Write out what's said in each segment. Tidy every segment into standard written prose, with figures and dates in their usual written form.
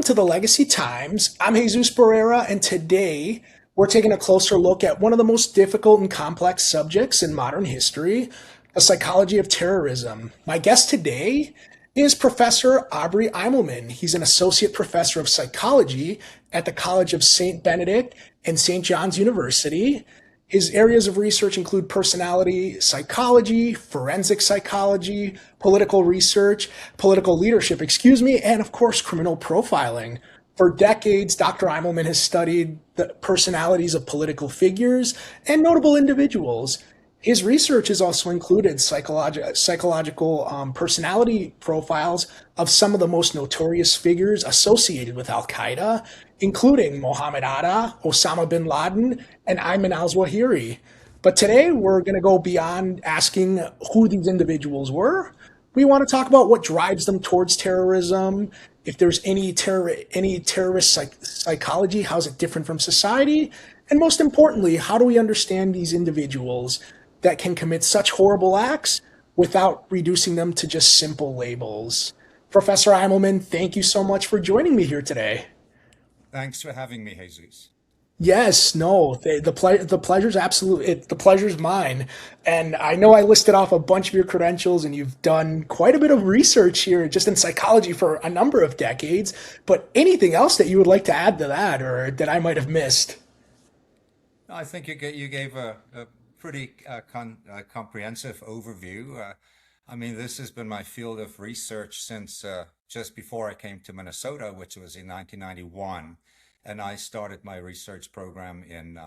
to the Legacy Times. I'm Jesus Barrera, and today we're taking a closer look at one of the most difficult and complex subjects in modern history, the psychology of terrorism. My guest today is Professor Aubrey Immelman. He's an associate professor of psychology at the College of St. Benedict and St. John's University. His areas of research include personality psychology, forensic psychology, political research, political leadership, excuse me, and of course, criminal profiling. For decades, Dr. Immelman has studied the personalities of political figures and notable individuals. His research has also included psychological personality profiles of some of the most notorious figures associated with Al-Qaeda, including Mohamed Atta, Osama bin Laden, and Ayman al-Zawahiri. But today we're going to go beyond asking who these individuals were. We want to talk about what drives them towards terrorism, if there's any terrorist psychology, how's it different from society, and most importantly, how do we understand these individuals that can commit such horrible acts without reducing them to just simple labels? Professor Eimelman, thank you so much for joining me here today. Thanks for having me, Jesus. Yes, no, the pleasure's the pleasure's mine. And I know I listed off a bunch of your credentials, and you've done quite a bit of research here just in psychology for a number of decades. But anything else that you would like to add to that, or that I might have missed? I think you gave a pretty comprehensive overview. I mean, this has been my field of research since just before I came to Minnesota, which was in 1991. And I started my research program in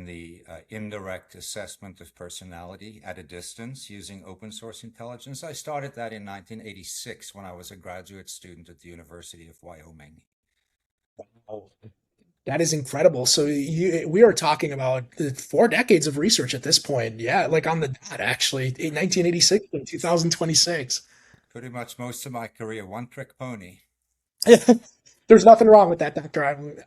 the indirect assessment of personality at a distance using open source intelligence. I started that in 1986 when I was a graduate student at the University of Wyoming. Oh, that is incredible. So we are talking about 4 decades of research at this point. Yeah, like on the dot, actually, in 1986 and 2026. Pretty much most of my career, one trick pony. There's nothing wrong with that, Dr.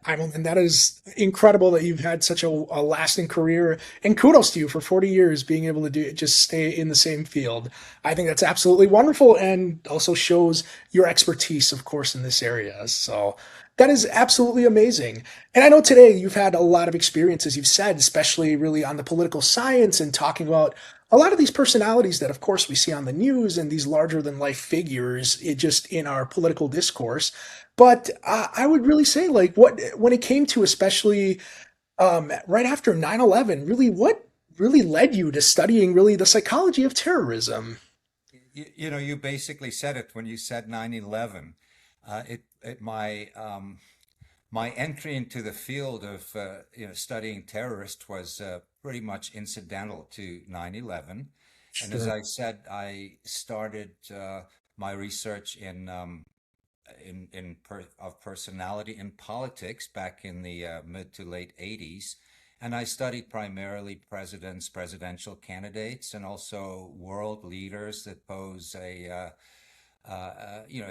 Eimelman. That is incredible that you've had such a lasting career. And kudos to you for 40 years being able to just stay in the same field. I think that's absolutely wonderful and also shows your expertise, of course, in this area. So that is absolutely amazing. And I know today you've had a lot of experience, as you've said, especially really on the political science and talking about a lot of these personalities that, of course, we see on the news and these larger than life figures just in our political discourse. But I would really say, like, what when it came to especially right after 9/11, really, what really led you to studying really the psychology of terrorism? You know, you basically said it when you said 9/11. My entry into the field of studying terrorists was pretty much incidental to 9/11. And as Sure. I said, I started my research of personality in politics back in the mid to late 80s. And I studied primarily presidents, presidential candidates, and also world leaders that pose a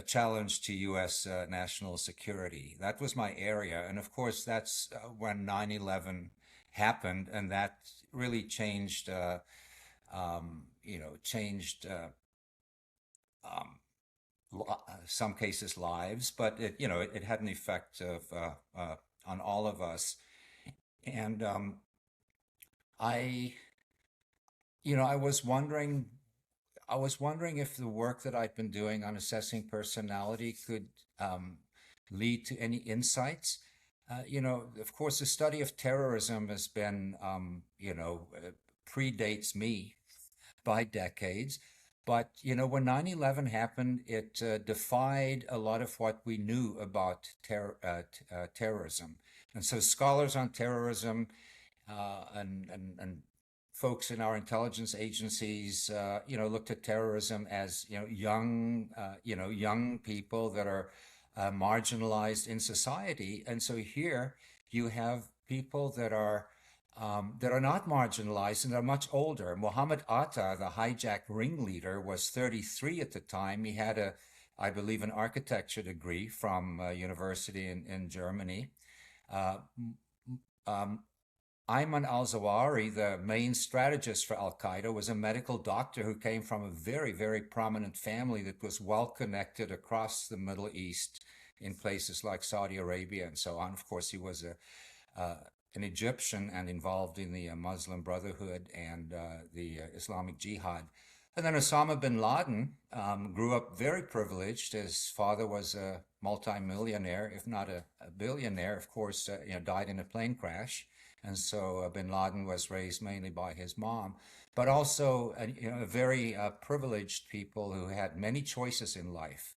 challenge to U.S. National security. That was my area, and of course, that's when 9/11 happened, and that really changed um, some cases lives, but it had an effect on all of us. And I I was wondering if the work that I'd been doing on assessing personality could lead to any insights. Of course, the study of terrorism has been, predates me by decades. But, when 9/11 happened, it defied a lot of what we knew about terrorism. And so scholars on terrorism and folks in our intelligence agencies, looked at terrorism as, young people that are marginalized in society. And so here you have people that are not marginalized and are much older. Mohamed Atta, the hijack ringleader, was 33 at the time. He had I believe, an architecture degree from a university in Germany. Uh, um, Ayman al-Zawahiri, the main strategist for Al-Qaeda, was a medical doctor who came from a very, very prominent family that was well connected across the Middle East in places like Saudi Arabia and so on. Of course, he was an Egyptian and involved in the Muslim Brotherhood and the Islamic Jihad. And then Osama bin Laden grew up very privileged. His father was a multimillionaire, if not a billionaire. Of course, died in a plane crash. And so bin Laden was raised mainly by his mom, but also very privileged people who had many choices in life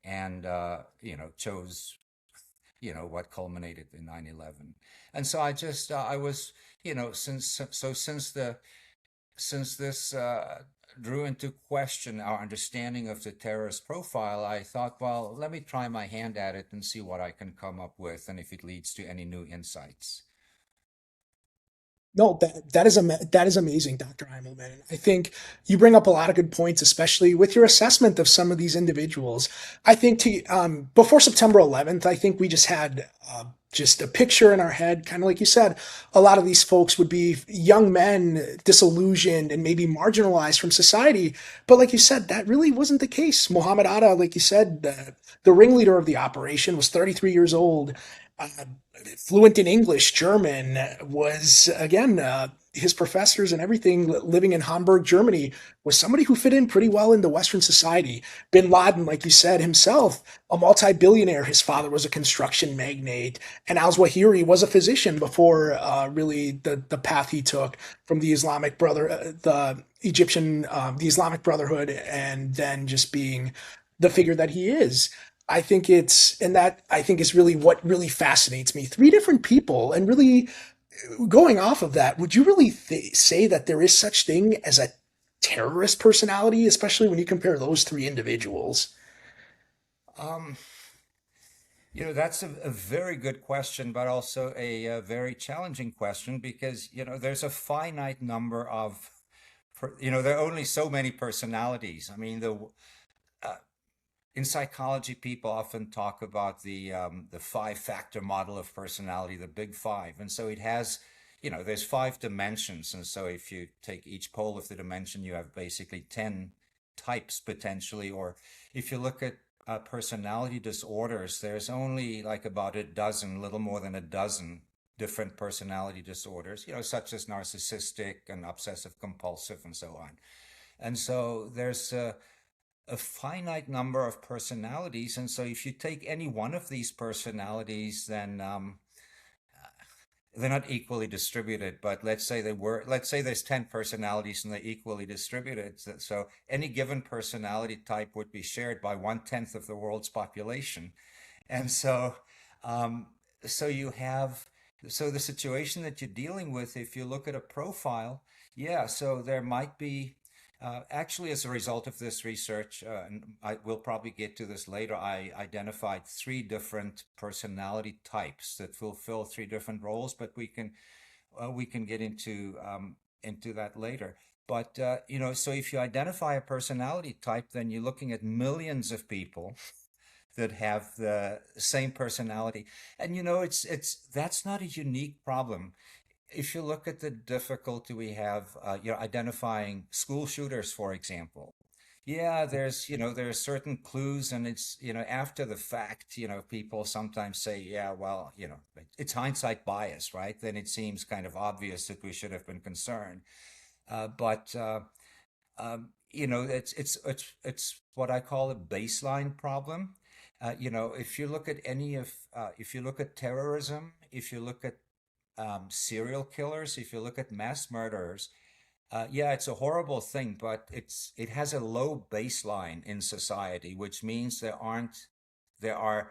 and chose what culminated in 9/11. And so I was, since this drew into question our understanding of the terrorist profile, I thought, well, let me try my hand at it and see what I can come up with and if it leads to any new insights. No, that is amazing, Dr. Immelman. I think you bring up a lot of good points, especially with your assessment of some of these individuals. I think before September 11th, I think we just had just a picture in our head, kind of like you said. A lot of these folks would be young men, disillusioned and maybe marginalized from society. But like you said, that really wasn't the case. Mohamed Atta, like you said, the ringleader of the operation, was 33 years old, uh, fluent in English, German, was again, his professors and everything, living in Hamburg, Germany, was somebody who fit in pretty well into Western society. Bin Laden, like you said, himself, a multi-billionaire. His father was a construction magnate, and al-Zawahiri was a physician before really the path he took from the Islamic Brotherhood, and then just being the figure that he is. I think and that I think is really what really fascinates me. Three different people, and really going off of that, would you really say that there is such thing as a terrorist personality, especially when you compare those three individuals? Um, that's a very good question, but also a very challenging question because, there's a finite number of, there are only so many personalities. I mean, uh, in psychology, people often talk about the five-factor model of personality, the big five. And so it has, there's five dimensions. And so if you take each pole of the dimension, you have basically 10 types potentially. Or if you look at personality disorders, there's only like about a dozen, little more than a dozen different personality disorders, such as narcissistic and obsessive compulsive and so on. And so there's a finite number of personalities. And so if you take any one of these personalities, then they're not equally distributed, but let's say there's 10 personalities and they're equally distributed. So any given personality type would be shared by 1/10 of the world's population. And so, um, so you have, so the situation that you're dealing with, if you look at a profile, yeah, so there might be, actually, as a result of this research, and I will probably get to this later, I identified three different personality types that fulfill three different roles, but we can get into that later. But so if you identify a personality type, then you're looking at millions of people that have the same personality. And it's that's not a unique problem. If you look at the difficulty we have, identifying school shooters, for example, yeah, there are certain clues, and it's, after the fact, people sometimes say, yeah, well, it's hindsight bias, right? Then it seems kind of obvious that we should have been concerned. But it's what I call a baseline problem. If you look at if you look at terrorism, if you look at serial killers, if you look at mass murderers, yeah, it's a horrible thing, but it has a low baseline in society, which means there are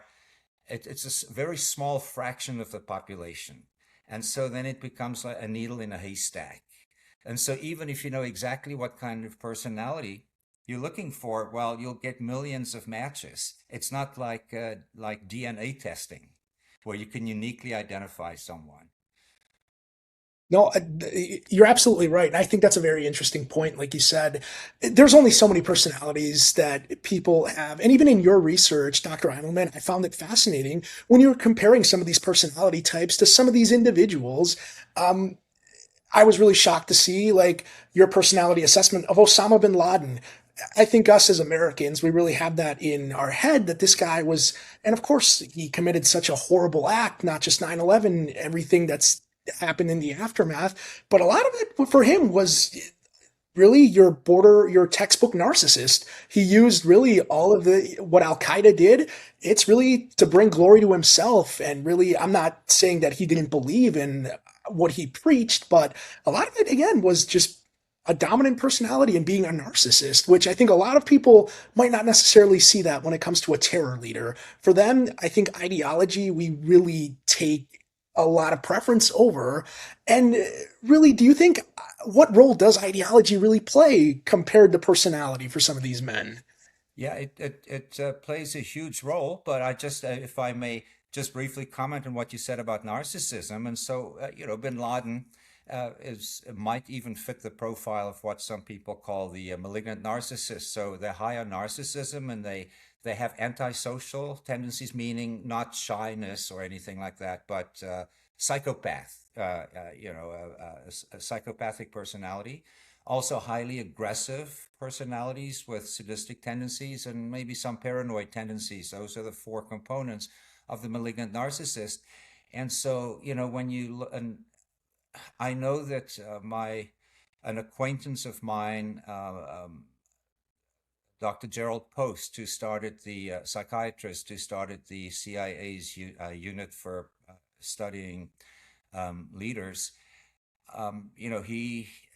it's a very small fraction of the population, and so then it becomes like a needle in a haystack. And so even if you know exactly what kind of personality you're looking for, well, you'll get millions of matches. It's not like DNA testing, where you can uniquely identify someone. No, you're absolutely right. And I think that's a very interesting point. Like you said, there's only so many personalities that people have. And even in your research, Dr. Eimelman, I found it fascinating when you were comparing some of these personality types to some of these individuals. Um, I was really shocked to see like your personality assessment of Osama bin Laden. I think us as Americans, we really have that in our head that this guy was, and of course, he committed such a horrible act, not just 9/11, everything that's happened in the aftermath, but a lot of it for him was really your textbook narcissist. He used really all of the what Al Qaeda did. It's really to bring glory to himself. And really, I'm not saying that he didn't believe in what he preached, but a lot of it again was just a dominant personality and being a narcissist, which I think a lot of people might not necessarily see that when it comes to a terror leader. For them, I think ideology we really take a lot of preference over. And really, do you think what role does ideology really play compared to personality for some of these men? Yeah, it plays a huge role, but I just, if I may, just briefly comment on what you said about narcissism. And so, Bin Laden is might even fit the profile of what some people call the malignant narcissist. So they're high on narcissism, and they have antisocial tendencies, meaning not shyness or anything like that, but psychopath, a psychopathic personality. Also, highly aggressive personalities with sadistic tendencies and maybe some paranoid tendencies. Those are the four components of the malignant narcissist. And so, and I know that an acquaintance of mine, Dr. Gerald Post, who started the psychiatrist who started the CIA's unit for studying leaders,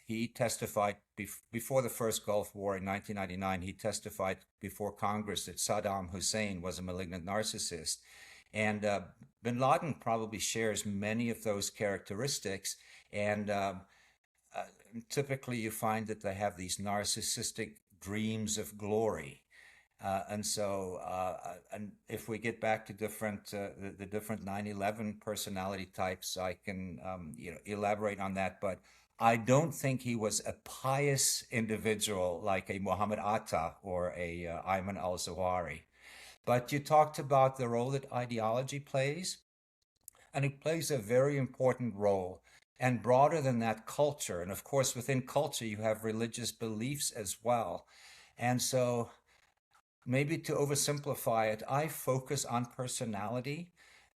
he testified before the first Gulf War in 1999. He testified before Congress that Saddam Hussein was a malignant narcissist, and Bin Laden probably shares many of those characteristics. And typically, you find that they have these narcissistic dreams of glory. And if we get back to the different 9/11 personality types, I can elaborate on that. But I don't think he was a pious individual like a Mohamed Atta or a Ayman al-Zawahiri. But you talked about the role that ideology plays, and it plays a very important role. And broader than that, culture. And of course, within culture, you have religious beliefs as well. And so maybe to oversimplify it, I focus on personality.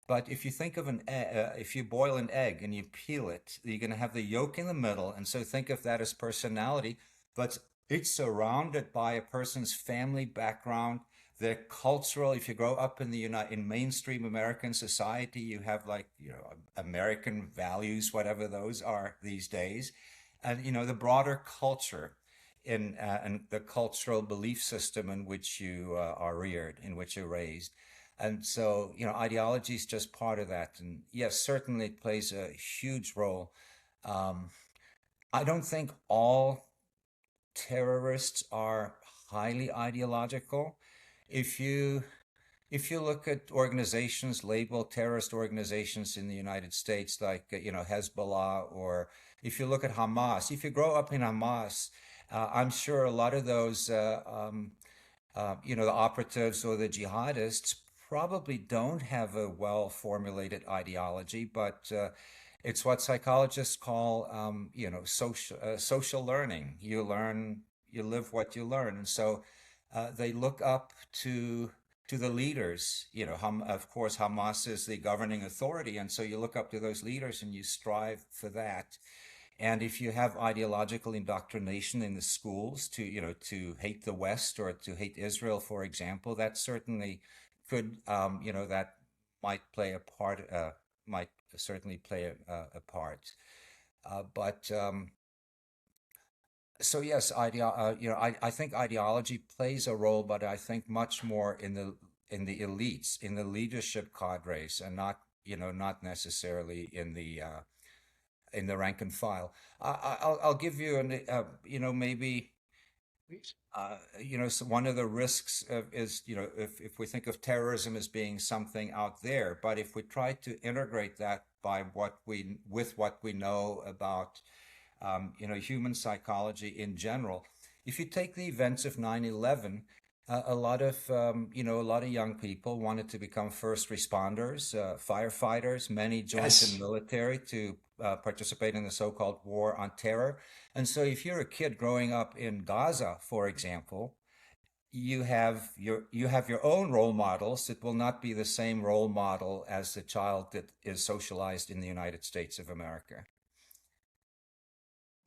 But if you think of if you boil an egg and you peel it, you're going to have the yolk in the middle. And so think of that as personality, but it's surrounded by a person's family background, their cultural. If you grow up in in mainstream American society, you have like, American values, whatever those are these days, and the broader culture in the cultural belief system in which you are reared, in which you're raised. And so, ideology is just part of that. And yes, certainly it plays a huge role. Um, I don't think all terrorists are highly ideological. If you if you look at organizations labeled terrorist organizations in the United States, like Hezbollah, or if you look at Hamas, if you grow up in Hamas, I'm sure a lot of those the operatives or the jihadists probably don't have a well formulated ideology, but it's what psychologists call, social learning. You live what you learn, and so they look up to the leaders. Of course, Hamas is the governing authority, and so you look up to those leaders and you strive for that. And if you have ideological indoctrination in the schools to hate the West or to hate Israel, for example, that certainly could, that might play a part, might certainly play a part. But so yes, I think ideology plays a role, but I think much more in the elites, in the leadership cadres, and not necessarily in the rank and file. I'll give you maybe so one of the risks is, if we think of terrorism as being something out there, but if we try to integrate that with what we know about human psychology in general, if you take the events of 9/11, A lot of a lot of young people wanted to become first responders, firefighters. Many joined the Yes. military to participate in the so-called war on terror. And so, if you're a kid growing up in Gaza, for example, you have your own role models. It will not be the same role model as the child that is socialized in the United States of America.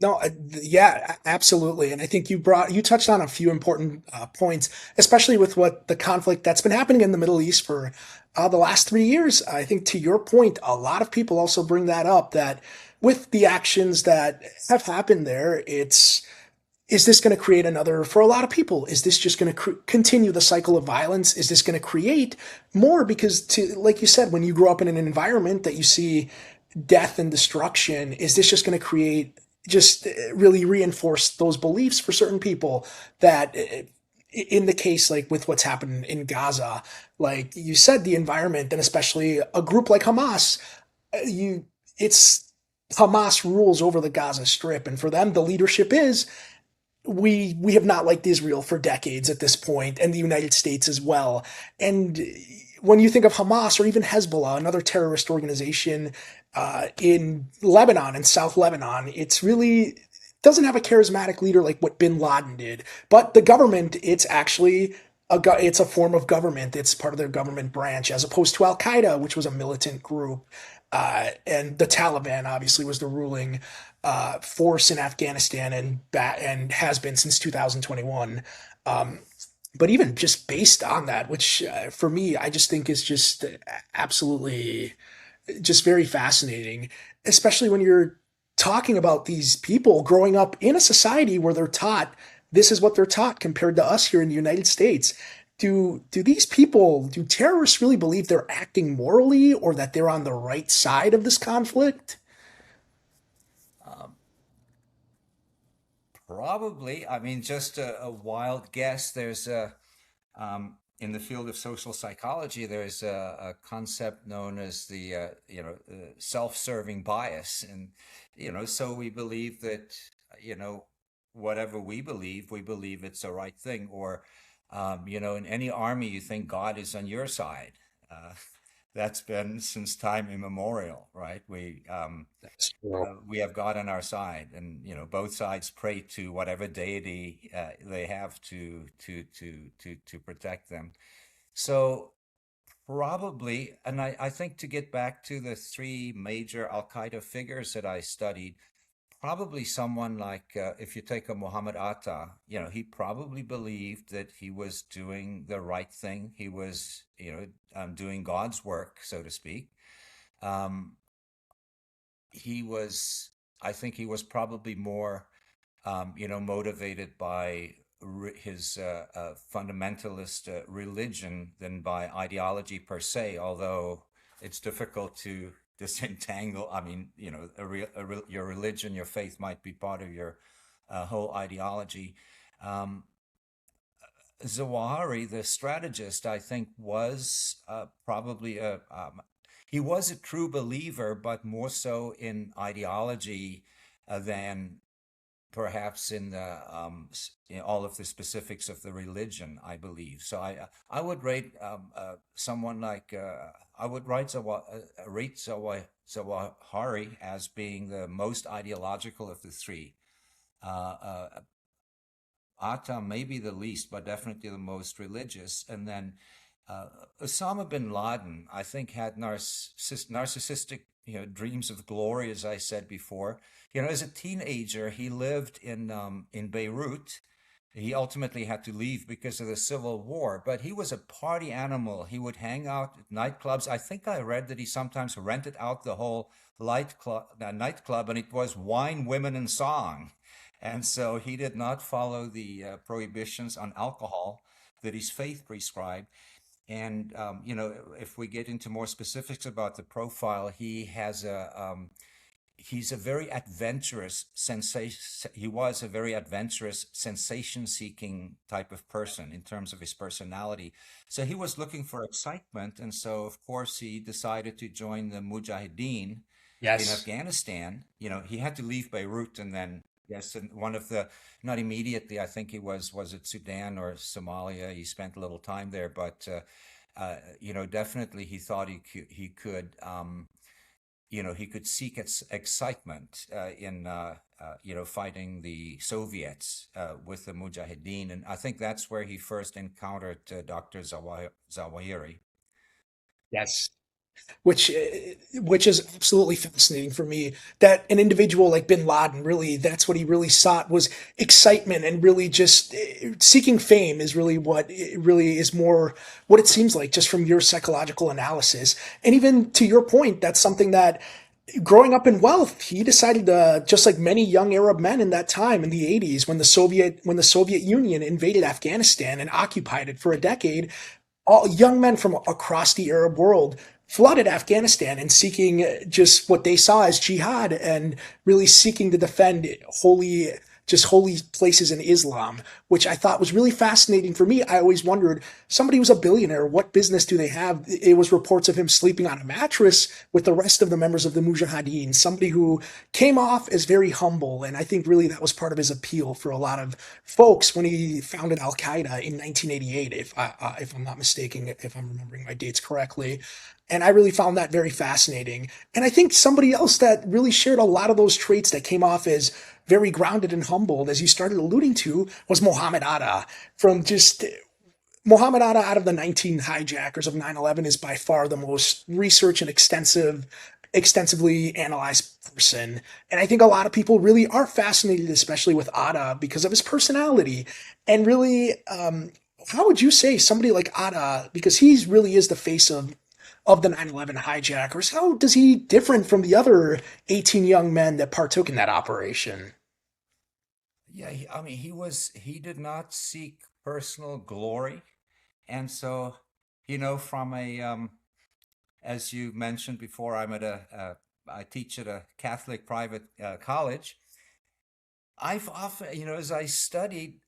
No, yeah, absolutely. And I think you touched on a few important points, especially with what the conflict that's been happening in the Middle East for the last 3 years. I think to your point, a lot of people also bring that up that with the actions that have happened there, is this going to create another, for a lot of people, is this just going to continue the cycle of violence? Is this going to create more? Because like you said, when you grow up in an environment that you see death and destruction, is this just going to create, just really reinforce those beliefs for certain people that, in the case like with what's happened in Gaza, like you said, the environment, and especially a group like Hamas, you it's Hamas rules over the Gaza Strip, and for them, the leadership is, we have not liked Israel for decades at this point, and the United States as well. And when you think of Hamas or even Hezbollah, another terrorist organization in Lebanon, in South Lebanon, it's really doesn't have a charismatic leader like what Bin Laden did. But the government, it's actually it's a form of government. It's part of their government branch, as opposed to Al Qaeda, which was a militant group, and the Taliban obviously was the ruling force in Afghanistan, and has been since 2021. Um, but even just based on that, which for me, I just think is just absolutely just very fascinating, especially when you're talking about these people growing up in a society where they're taught this is what they're taught compared to us here in the United States. Do terrorists really believe they're acting morally or that they're on the right side of this conflict? Um, Probably. I mean, just a wild guess. There's a in the field of social psychology, there's a concept known as the self-serving bias, and so we believe that whatever we believe it's the right thing, or in any army, you think God is on your side. Uh, that's been since time immemorial, right? We have God on our side, and both sides pray to whatever deity they have to protect them. So probably, and I think to get back to the three major Al Qaeda figures that I studied, probably someone like if you take a Mohamed Atta, he probably believed that he was doing the right thing. He was, doing God's work, so to speak. Um, he was, I think he was probably more, motivated by his fundamentalist religion than by ideology per se, although it's difficult to disentangle. I mean, your religion, your faith might be part of your whole ideology. Um, Zawahiri, the strategist, I think was probably he was a true believer, but more so in ideology than perhaps in in all of the specifics of the religion, I believe. So I would rate someone like I would rate Zawahiri as being the most ideological of the three. Uh, Atta may be the least, but definitely the most religious. And then Osama bin Laden, I think, had narcissistic, dreams of glory, as I said before. As a teenager, he lived in Beirut. He ultimately had to leave because of the civil war, but he was a party animal. He would hang out at nightclubs. I think I read that he sometimes rented out the whole nightclub, and it was wine, women, and song. And so he did not follow the prohibitions on alcohol that his faith prescribed. And if we get into more specifics about the profile, he's a very adventurous sensation. He was a very adventurous, sensation-seeking type of person in terms of his personality. So he was looking for excitement, and so of course he decided to join the Mujahideen in Yes. Afghanistan. He had to leave Beirut and then Yes, and one of the, not immediately, I think he was it Sudan or Somalia? He spent a little time there, but definitely he thought he could seek excitement in fighting the Soviets with the Mujahideen, and I think that's where he first encountered Dr. Zawahiri. Yes. which which is absolutely fascinating for me, that an individual like bin Laden, really that's what he really sought, was excitement, and really just seeking fame is really what it really is, more what it seems like just from your psychological analysis. And even to your point, that's something that, growing up in wealth, he decided to, just like many young Arab men in that time in the 80s, when the Soviet Union invaded Afghanistan and occupied it for a decade, all young men from across the Arab world flooded Afghanistan and seeking just what they saw as jihad, and really seeking to defend holy places in Islam, which I thought was really fascinating for me. I always wondered, somebody who's a billionaire, what business do they have? It was reports of him sleeping on a mattress with the rest of the members of the Mujahideen, somebody who came off as very humble. And I think really that was part of his appeal for a lot of folks when he founded Al-Qaeda in 1988, if I'm not mistaken, if I'm remembering my dates correctly. And I really found that very fascinating. And I think somebody else that really shared a lot of those traits, that came off as very grounded and humbled, as you started alluding to, was Mohamed Atta. From just Mohamed Atta, out of the 19 hijackers of 9/11, is by far the most research and extensively analyzed person. And I think a lot of people really are fascinated, especially with Atta, because of his personality. And really, how would you say somebody like Atta, because he really is the face of the 9/11 hijackers, how does he different from the other 18 young men that partook in that operation? Yeah, I mean, he did not seek personal glory. And so, from as you mentioned before, I teach at a Catholic private college. I've often, as I studied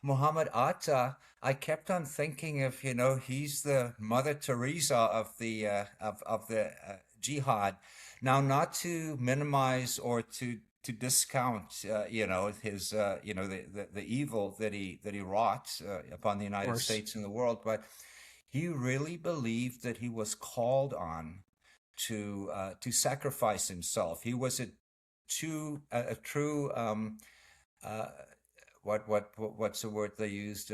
Muhammad Atta, I kept on thinking of, he's the Mother Teresa of the jihad. Now, not to minimize or to discount, his, the evil that he wrought upon the Of United course. States and the world, but he really believed that he was called on to sacrifice himself. He was a true uh, what's the word they used?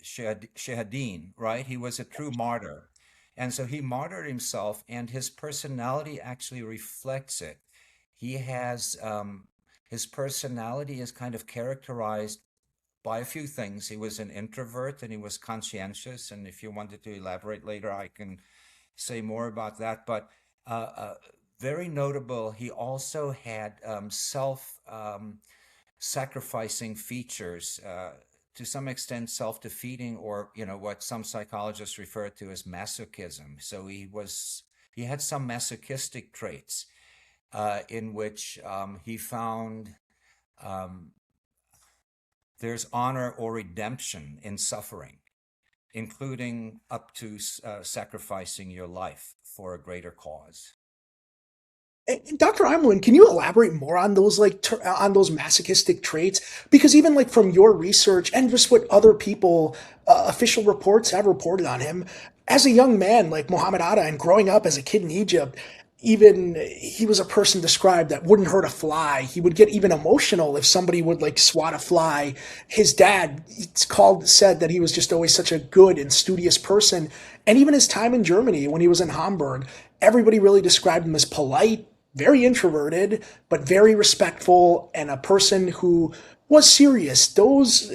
Shahadin, right? He was a true martyr, and so he martyred himself, and his personality actually reflects it. He has his personality is kind of characterized by a few things. He was an introvert and he was conscientious, and if you wanted to elaborate later, I can say more about that. But very notable, he also had self sacrificing features, to some extent self-defeating, or what some psychologists refer to as masochism. So he had some masochistic traits in which he found um, there's honor or redemption in suffering, including up to sacrificing your life for a greater cause. And Dr. Immelman, can you elaborate more on those, on those masochistic traits? Because even like from your research and just what other people, official reports have reported on him, as a young man like Muhammad Atta, and growing up as a kid in Egypt, even he was a person described that wouldn't hurt a fly. He would get even emotional if somebody would like swat a fly. His dad, it's called said that he was just always such a good and studious person. And even his time in Germany when he was in Hamburg, everybody really described him as polite, very introverted, but very respectful, and a person who was serious. Those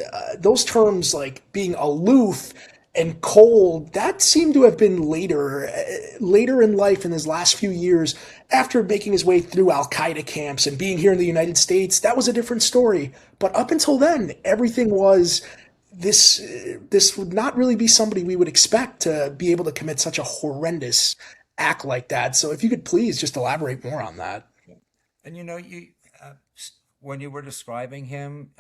terms, like being aloof and cold, that seemed to have been later in life, in his last few years, after making his way through Al Qaeda camps and being here in the United States. That was a different story. But up until then, everything was this. This would not really be somebody we would expect to be able to commit such a horrendous act like that. So if you could please just elaborate more on that. Yeah. And when you were describing him,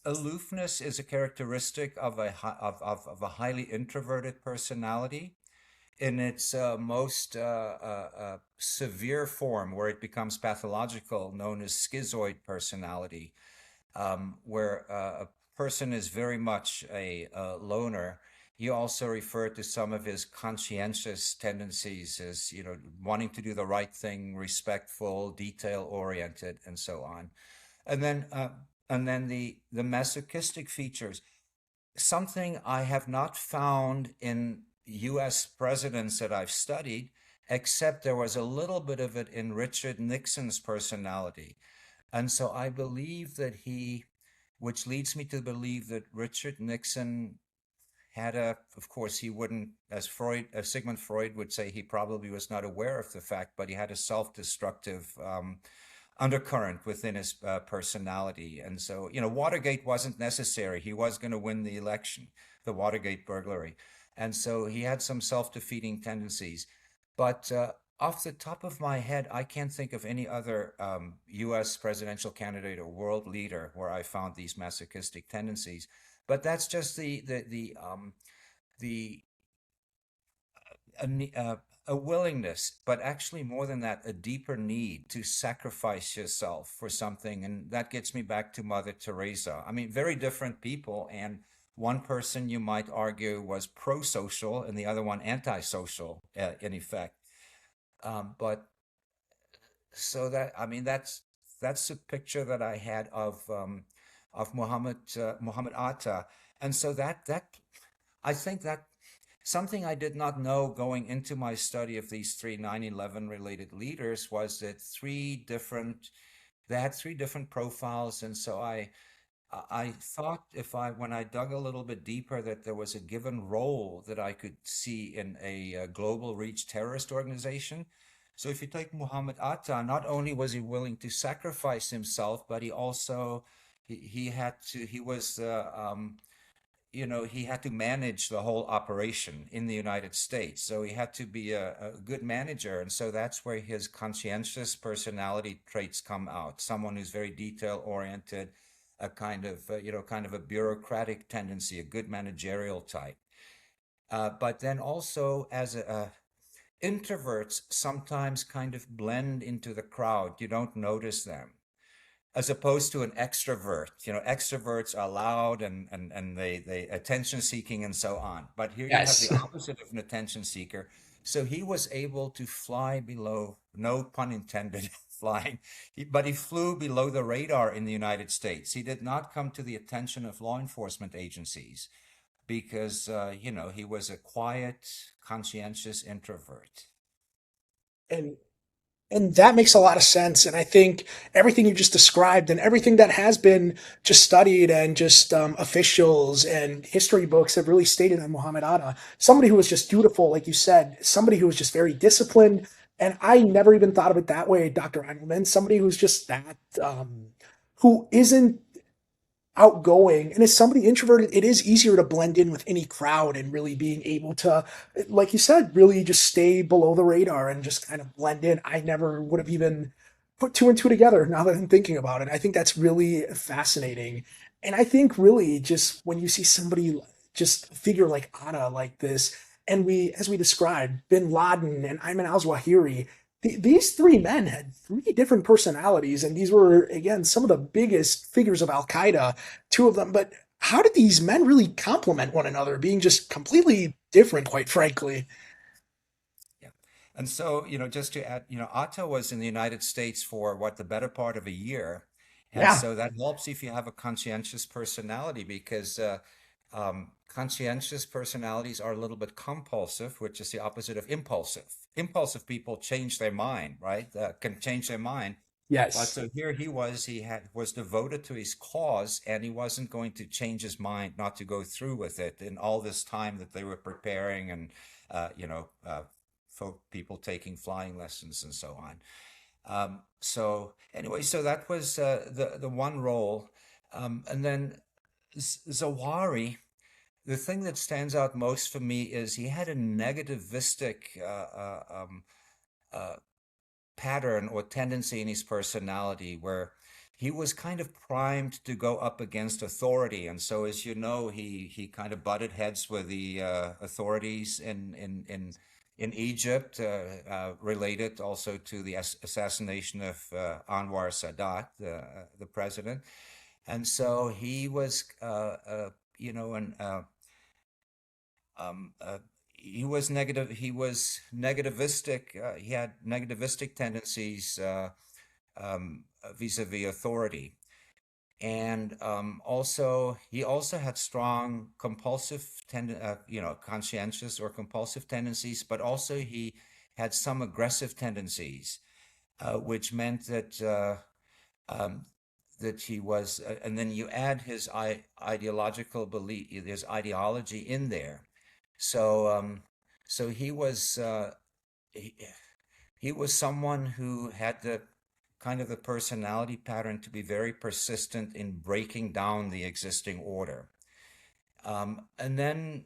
aloofness is a characteristic of a of a highly introverted personality. in its most severe form, where it becomes pathological, known as schizoid personality, where a person is very much a loner. He also referred to some of his conscientious tendencies as, wanting to do the right thing, respectful, detail oriented, and so on. And then, the masochistic features, something I have not found in U.S. presidents that I've studied, except there was a little bit of it in Richard Nixon's personality. And so I believe that which leads me to believe that Richard Nixon had of course, he wouldn't, as Sigmund Freud would say, he probably was not aware of the fact, but he had a self-destructive undercurrent within his personality. And so, Watergate wasn't necessary. He was going to win the election, the Watergate burglary. And so he had some self-defeating tendencies. But off the top of my head, I can't think of any other US presidential candidate or world leader where I found these masochistic tendencies. But that's just the a willingness, but actually more than that, a deeper need to sacrifice yourself for something. And that gets me back to Mother Teresa. I mean, very different people. And one person you might argue was pro-social and the other one anti-social, in effect. But so that, I mean, that's a picture that I had of Mohamed Atta. And so that I think that something I did not know going into my study of these three 9/11 related leaders was that they had three different profiles. And so I thought, when I dug a little bit deeper, that there was a given role that I could see in a global reach terrorist organization. So if you take Muhammad Atta, not only was he willing to sacrifice himself, but he had to, he was, he had to manage the whole operation in the United States. So he had to be a good manager. And so that's where his conscientious personality traits come out. Someone who's very detail oriented, a kind of a bureaucratic tendency, a good managerial type. But then also introverts sometimes kind of blend into the crowd. You don't notice them, as opposed to an extrovert. Extroverts are loud and they attention seeking and so on. But here you have Yes. the opposite of an attention seeker. So he was able to fly below, no pun intended, flying, but he flew below the radar in the United States. He did not come to the attention of law enforcement agencies because, he was a quiet, conscientious introvert. And that makes a lot of sense. And I think everything you just described and everything that has been just studied and just officials and history books have really stated on Muhammad Atta, somebody who was just dutiful, like you said, somebody who was just very disciplined. And I never even thought of it that way, Dr. Immelman, somebody who's just that, who isn't outgoing and as somebody introverted, it is easier to blend in with any crowd and really being able to, like you said, really just stay below the radar and just kind of blend in. I never would have even put two and two together now that I'm thinking about it. I think that's really fascinating. And I think really just when you see somebody, just a figure like Anna like this, and we, as we described, Bin Laden and Ayman al-Zawahiri, these three men had three different personalities, and these were, again, some of the biggest figures of Al Qaeda, two of them. But how did these men really complement one another, being just completely different, quite frankly? Yeah. And so, just to add, Atta was in the United States for what, the better part of a year. And Yeah. so that helps if you have a conscientious personality, because conscientious personalities are a little bit compulsive, which is the opposite of impulsive. Impulsive people change their mind, right? Can change their mind. But Yes. so here was devoted to his cause, and he wasn't going to change his mind not to go through with it in all this time that they were preparing and uh, you know uh, folk people taking flying lessons and so on. So anyway, so that was the one role, and then Zawari. The thing that stands out most for me is he had a negativistic uh, pattern or tendency in his personality where he was kind of primed to go up against authority. And so, as you know, he kind of butted heads with the authorities in in Egypt, related also to the assassination of Anwar Sadat, the president. And so he was, you know, an uh, he was negative. He was negativistic. He had negativistic tendencies vis-a-vis authority, and also he also had strong conscientious or compulsive tendencies, but also he had some aggressive tendencies, which meant that um, that he was, and then you add his ideological belief, his ideology in there. So, so he, he was someone who had the kind of the personality pattern to be very persistent in breaking down the existing order. And then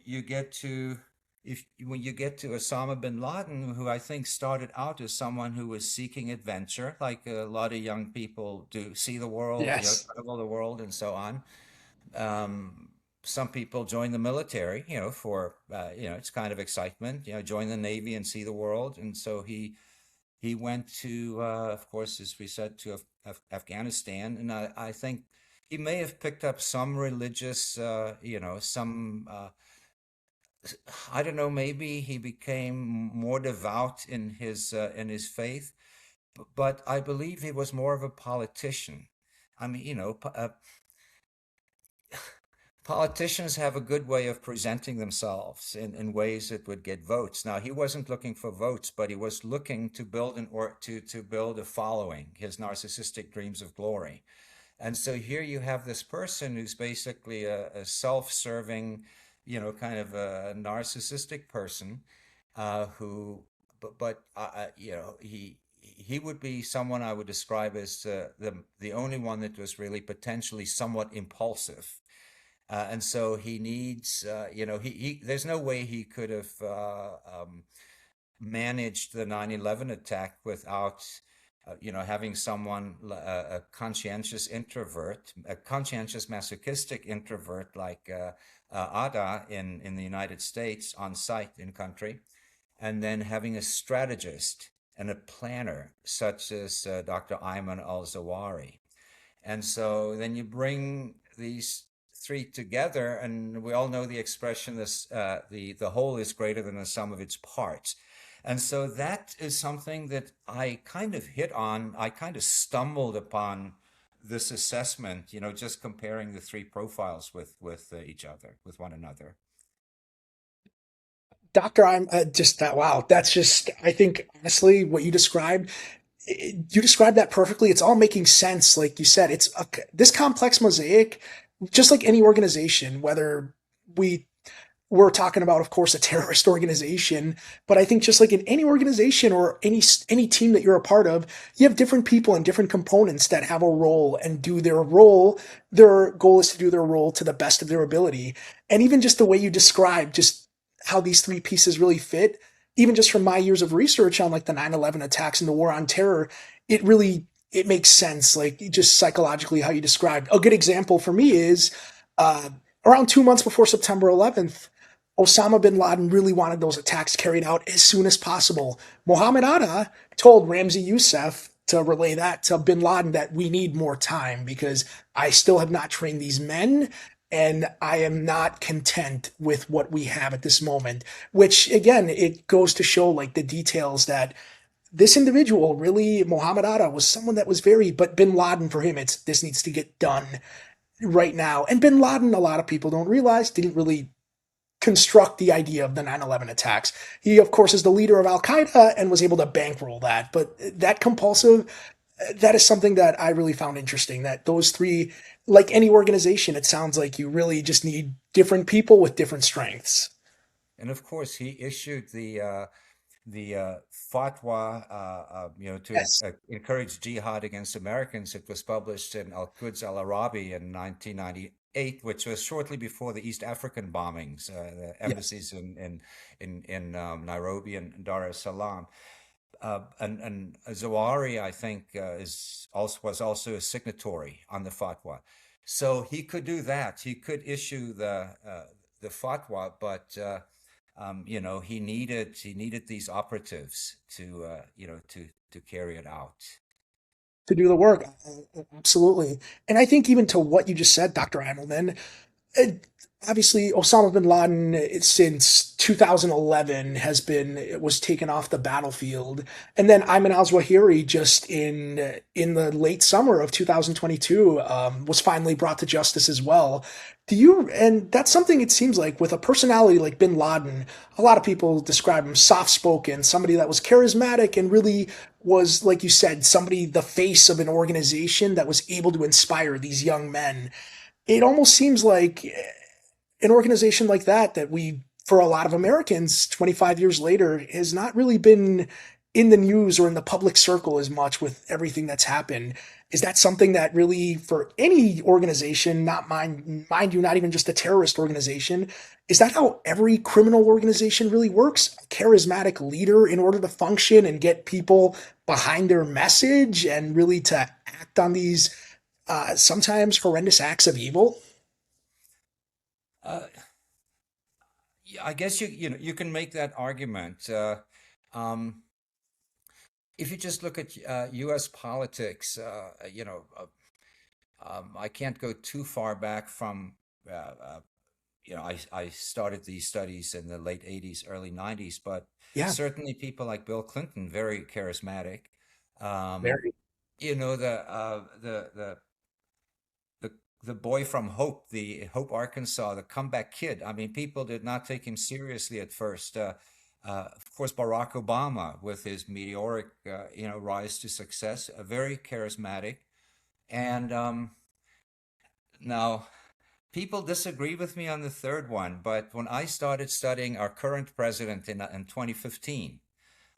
you get to if when you get to Osama bin Laden, who I think started out as someone who was seeking adventure, like a lot of young people do, see the world, Yes. travel the world, and so on. Um, some people join the military, for it's kind of excitement, join the Navy and see the world. And so he went to, of course, as we said, to Afghanistan, and I think he may have picked up some religious, I don't know, maybe he became more devout in his faith, but I believe he was more of a politician. I mean, politicians have a good way of presenting themselves in ways that would get votes. Now, he wasn't looking for votes, but he was looking to build to build a following, his narcissistic dreams of glory. And so here you have this person who's basically a self-serving, kind of a narcissistic person, who, he would be someone I would describe as the only one that was really potentially somewhat impulsive. And so he needs, there's no way he could have managed the 9/11 attack without, having someone, a conscientious introvert, a conscientious masochistic introvert like Atta in the United States on site in country, and then having a strategist and a planner such as Dr. Ayman al-Zawahiri. And so then you bring these three together, and we all know the expression, this the whole is greater than the sum of its parts. And so that is something that I kind of hit on. I kind of stumbled upon this assessment, just comparing the three profiles with each other, with one another. Doctor, I'm just that. Wow, that's just. I think honestly, what you described that perfectly. It's all making sense. Like you said, this complex mosaic, just like any organization, whether we we're talking about, of course, a terrorist organization, but I think just like in any organization or any team that you're a part of, you have different people and different components that have a role and do their role. Their goal is to do their role to the best of their ability. And even just the way you describe just how these three pieces really fit, even just from my years of research on like the 9/11 attacks and the war on terror, it makes sense. Like just psychologically how you described. A good example for me is uh, around 2 months before September 11th. Osama bin Laden really wanted those attacks carried out as soon as possible. Mohamed Atta told Ramzi Youssef to relay that to bin Laden that we need more time because I still have not trained these men and I am not content with what we have at this moment. Which again, it goes to show like the details that this individual really, Mohamed Atta, was someone that was but bin Laden for him, it's this needs to get done right now. And bin Laden, a lot of people don't realize, didn't really construct the idea of the 9/11 attacks. He, of course, is the leader of Al-Qaeda and was able to bankroll that. But that compulsive, that is something that I really found interesting. That those three, like any organization, it sounds like you really just need different people with different strengths. And of course, he issued the fatwa, to Yes. encourage jihad against Americans. It was published in Al-Quds Al-Arabi in 1998, which was shortly before the East African bombings, the Yes. embassies in Nairobi and Dar es Salaam. And Zawahiri, I think, was also a signatory on the fatwa. So he could do that. He could issue the fatwa, but he needed these operatives to to carry it out. To do the work. Absolutely. And I think even to what you just said, Dr. Immelman, uh, obviously Osama bin Laden since 2011 was taken off the battlefield, and then Ayman al-Zawahiri just in the late summer of 2022 was finally brought to justice as well. Do you? And that's something it seems like with a personality like bin Laden, a lot of people describe him soft-spoken, somebody that was charismatic and really was, like you said, somebody the face of an organization that was able to inspire these young men. It almost seems like an organization like that we, for a lot of Americans 25 years later, has not really been in the news or in the public circle as much with everything that's happened. Is that something that really, for any organization, not mind you, not even just a terrorist organization, is that how every criminal organization really works? A charismatic leader in order to function and get people behind their message and really to act on these sometimes horrendous acts of evil? Uh, yeah, I guess you can make that argument. Um, if you just look at U.S. politics, I can't go too far back from. I started these studies in the late '80s, early '90s, but Yeah, certainly people like Bill Clinton, very charismatic. Um, very. the the the boy from Hope, the Hope, Arkansas, the comeback kid. I mean, people did not take him seriously at first. Of course, Barack Obama with his meteoric, rise to success, very charismatic. And now people disagree with me on the third one, but when I started studying our current president in 2015,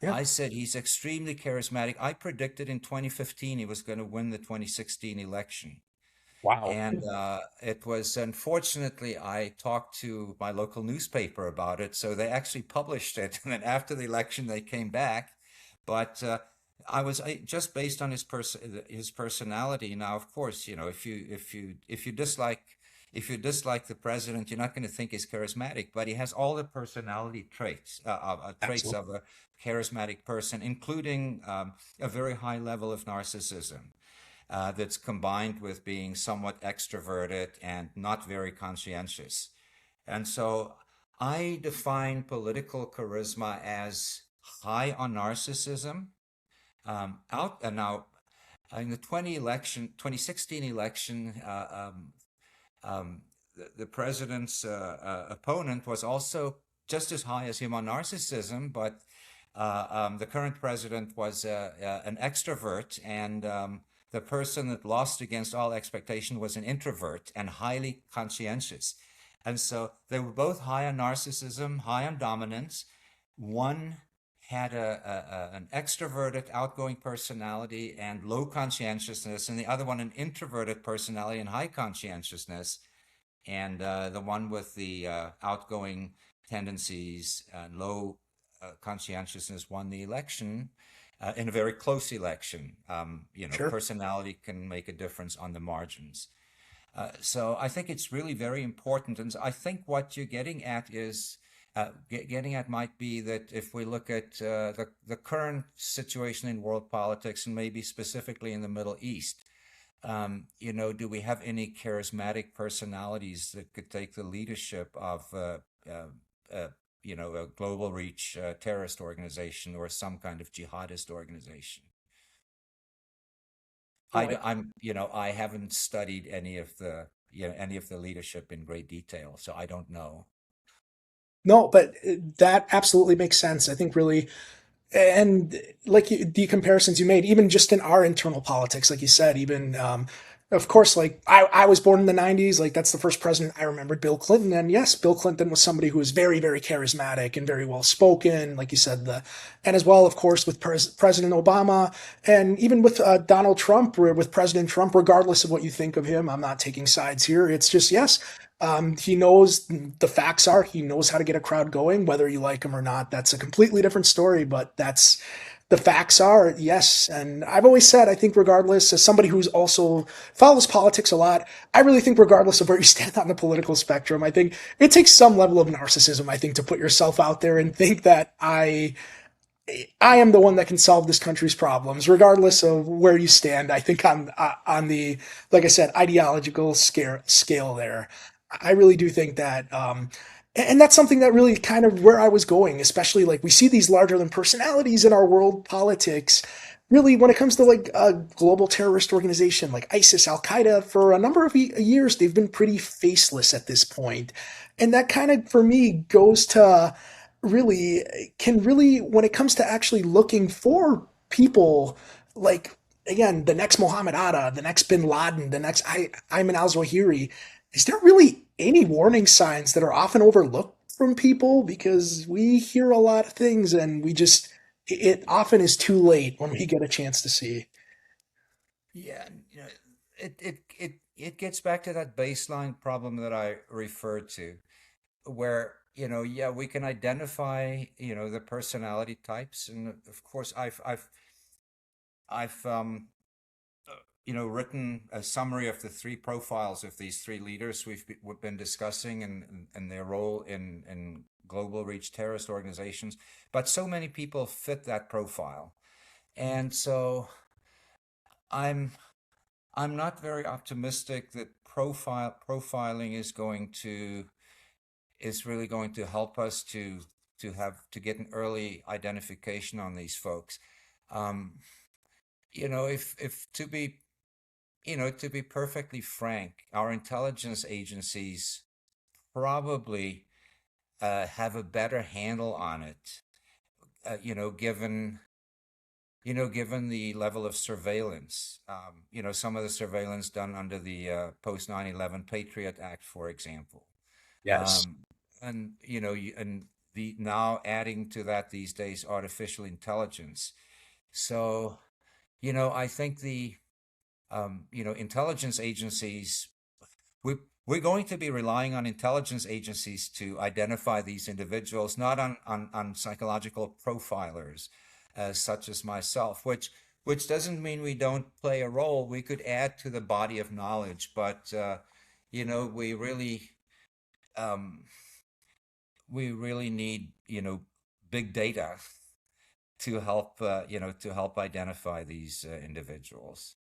Yeah. I said he's extremely charismatic. I predicted in 2015 he was going to win the 2016 election. Wow. And it was unfortunately, I talked to my local newspaper about it, so they actually published it. And then after the election, they came back. But just based on his personality. Now, of course, if you dislike the president, you're not going to think he's charismatic. But he has all the personality traits Absolutely. of a charismatic person, including a very high level of narcissism that's combined with being somewhat extroverted and not very conscientious. And so I define political charisma as high on narcissism. Out and now in the 2016 election, the president's opponent was also just as high as him on narcissism, but the current president was an extrovert, and the person that lost against all expectation was an introvert and highly conscientious. And so they were both high on narcissism, high on dominance. One had an extroverted, outgoing personality and low conscientiousness, and the other one an introverted personality and high conscientiousness. And the one with the outgoing tendencies and low conscientiousness won the election in a very close election. Sure. Personality can make a difference on the margins. So I think it's really very important. And I think what you're getting at is getting at might be that if we look at the current situation in world politics and maybe specifically in the Middle East, do we have any charismatic personalities that could take the leadership of a global reach terrorist organization or some kind of jihadist organization? No, I haven't studied any of the leadership in great detail, so I don't know. no, but that absolutely makes sense. I think really, and the comparisons you made, even just in our internal politics, like you said, even of course, like I was born in the 90s, like that's the first president I remembered, Bill Clinton. And yes, Bill Clinton was somebody who was very, very charismatic and very well spoken, like you said, and as well, of course, with President Obama and even with Donald Trump, or with President Trump, regardless of what you think of him, I'm not taking sides here. It's just, yes, he knows the facts are, he knows how to get a crowd going, whether you like him or not. That's a completely different story, but The facts are yes, and I've always said I think regardless, as somebody who's also follows politics a lot, I really think regardless of where you stand on the political spectrum, I think it takes some level of narcissism, I think, to put yourself out there and think that I am the one that can solve this country's problems, regardless of where you stand. I think on the, like I said, ideological scale there. I really do think that, and that's something that really kind of where I was going, especially like we see these larger than personalities in our world politics. Really, when it comes to like a global terrorist organization like ISIS, Al Qaeda, for a number of years, they've been pretty faceless at this point. And that kind of, for me, goes to really can really when it comes to actually looking for people like again the next Mohamed Atta, the next bin Laden, the next Ayman al-Zawahiri, is there really any warning signs that are often overlooked from people because we hear a lot of things and we just it often is too late when we get a chance to see. Yeah, it gets back to that baseline problem that I referred to, where, yeah, we can identify, the personality types, and of course, I've written a summary of the three profiles of these three leaders we've been discussing and their role in global reach terrorist organizations. But so many people fit that profile, and so I'm I'm not very optimistic that profiling is really going to help us to get an early identification on these folks. Um, if to be perfectly frank, our intelligence agencies probably have a better handle on it, given the level of surveillance. Some of the surveillance done under the post 9/11 Patriot Act, for example. Yes. Um, and and the now adding to that these days artificial intelligence. So, I think the intelligence agencies, we we're going to be relying on intelligence agencies to identify these individuals, not on psychological profilers, such as myself, which doesn't mean we don't play a role. We could add to the body of knowledge, but we um, really need big data to help identify these individuals.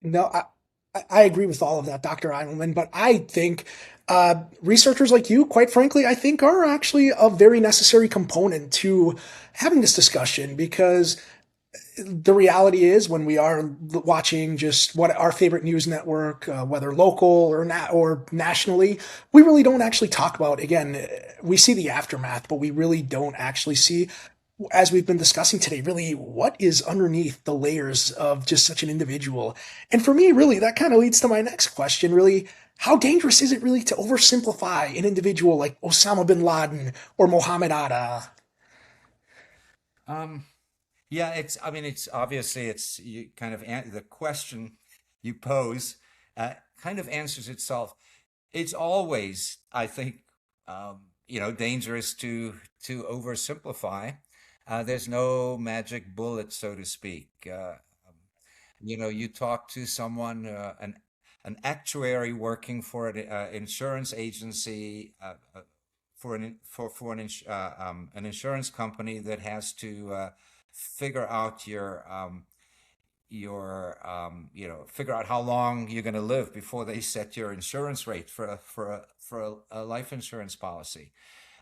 No, I agree with all of that, Dr. Eidelman, but I think researchers like you, quite frankly, I think are actually a very necessary component to having this discussion because the reality is when we are watching just what our favorite news network, whether local or nationally, we really don't actually talk about. Again, we see the aftermath, but we really don't actually see, as we've been discussing today, really what is underneath the layers of just such an individual. And for me, really, that kind of leads to my next question. Really, how dangerous is it really to oversimplify an individual like Osama bin Laden or Mohammed Atta? Um, Yeah, I mean, it's obviously you kind of the question you pose kind of answers itself. It's always, I think, dangerous to oversimplify. There's no magic bullet, so to speak. You talk to someone, an actuary working for an insurance agency, an insurance company that has to figure out figure out how long you're going to live before they set your insurance rate for a life insurance policy.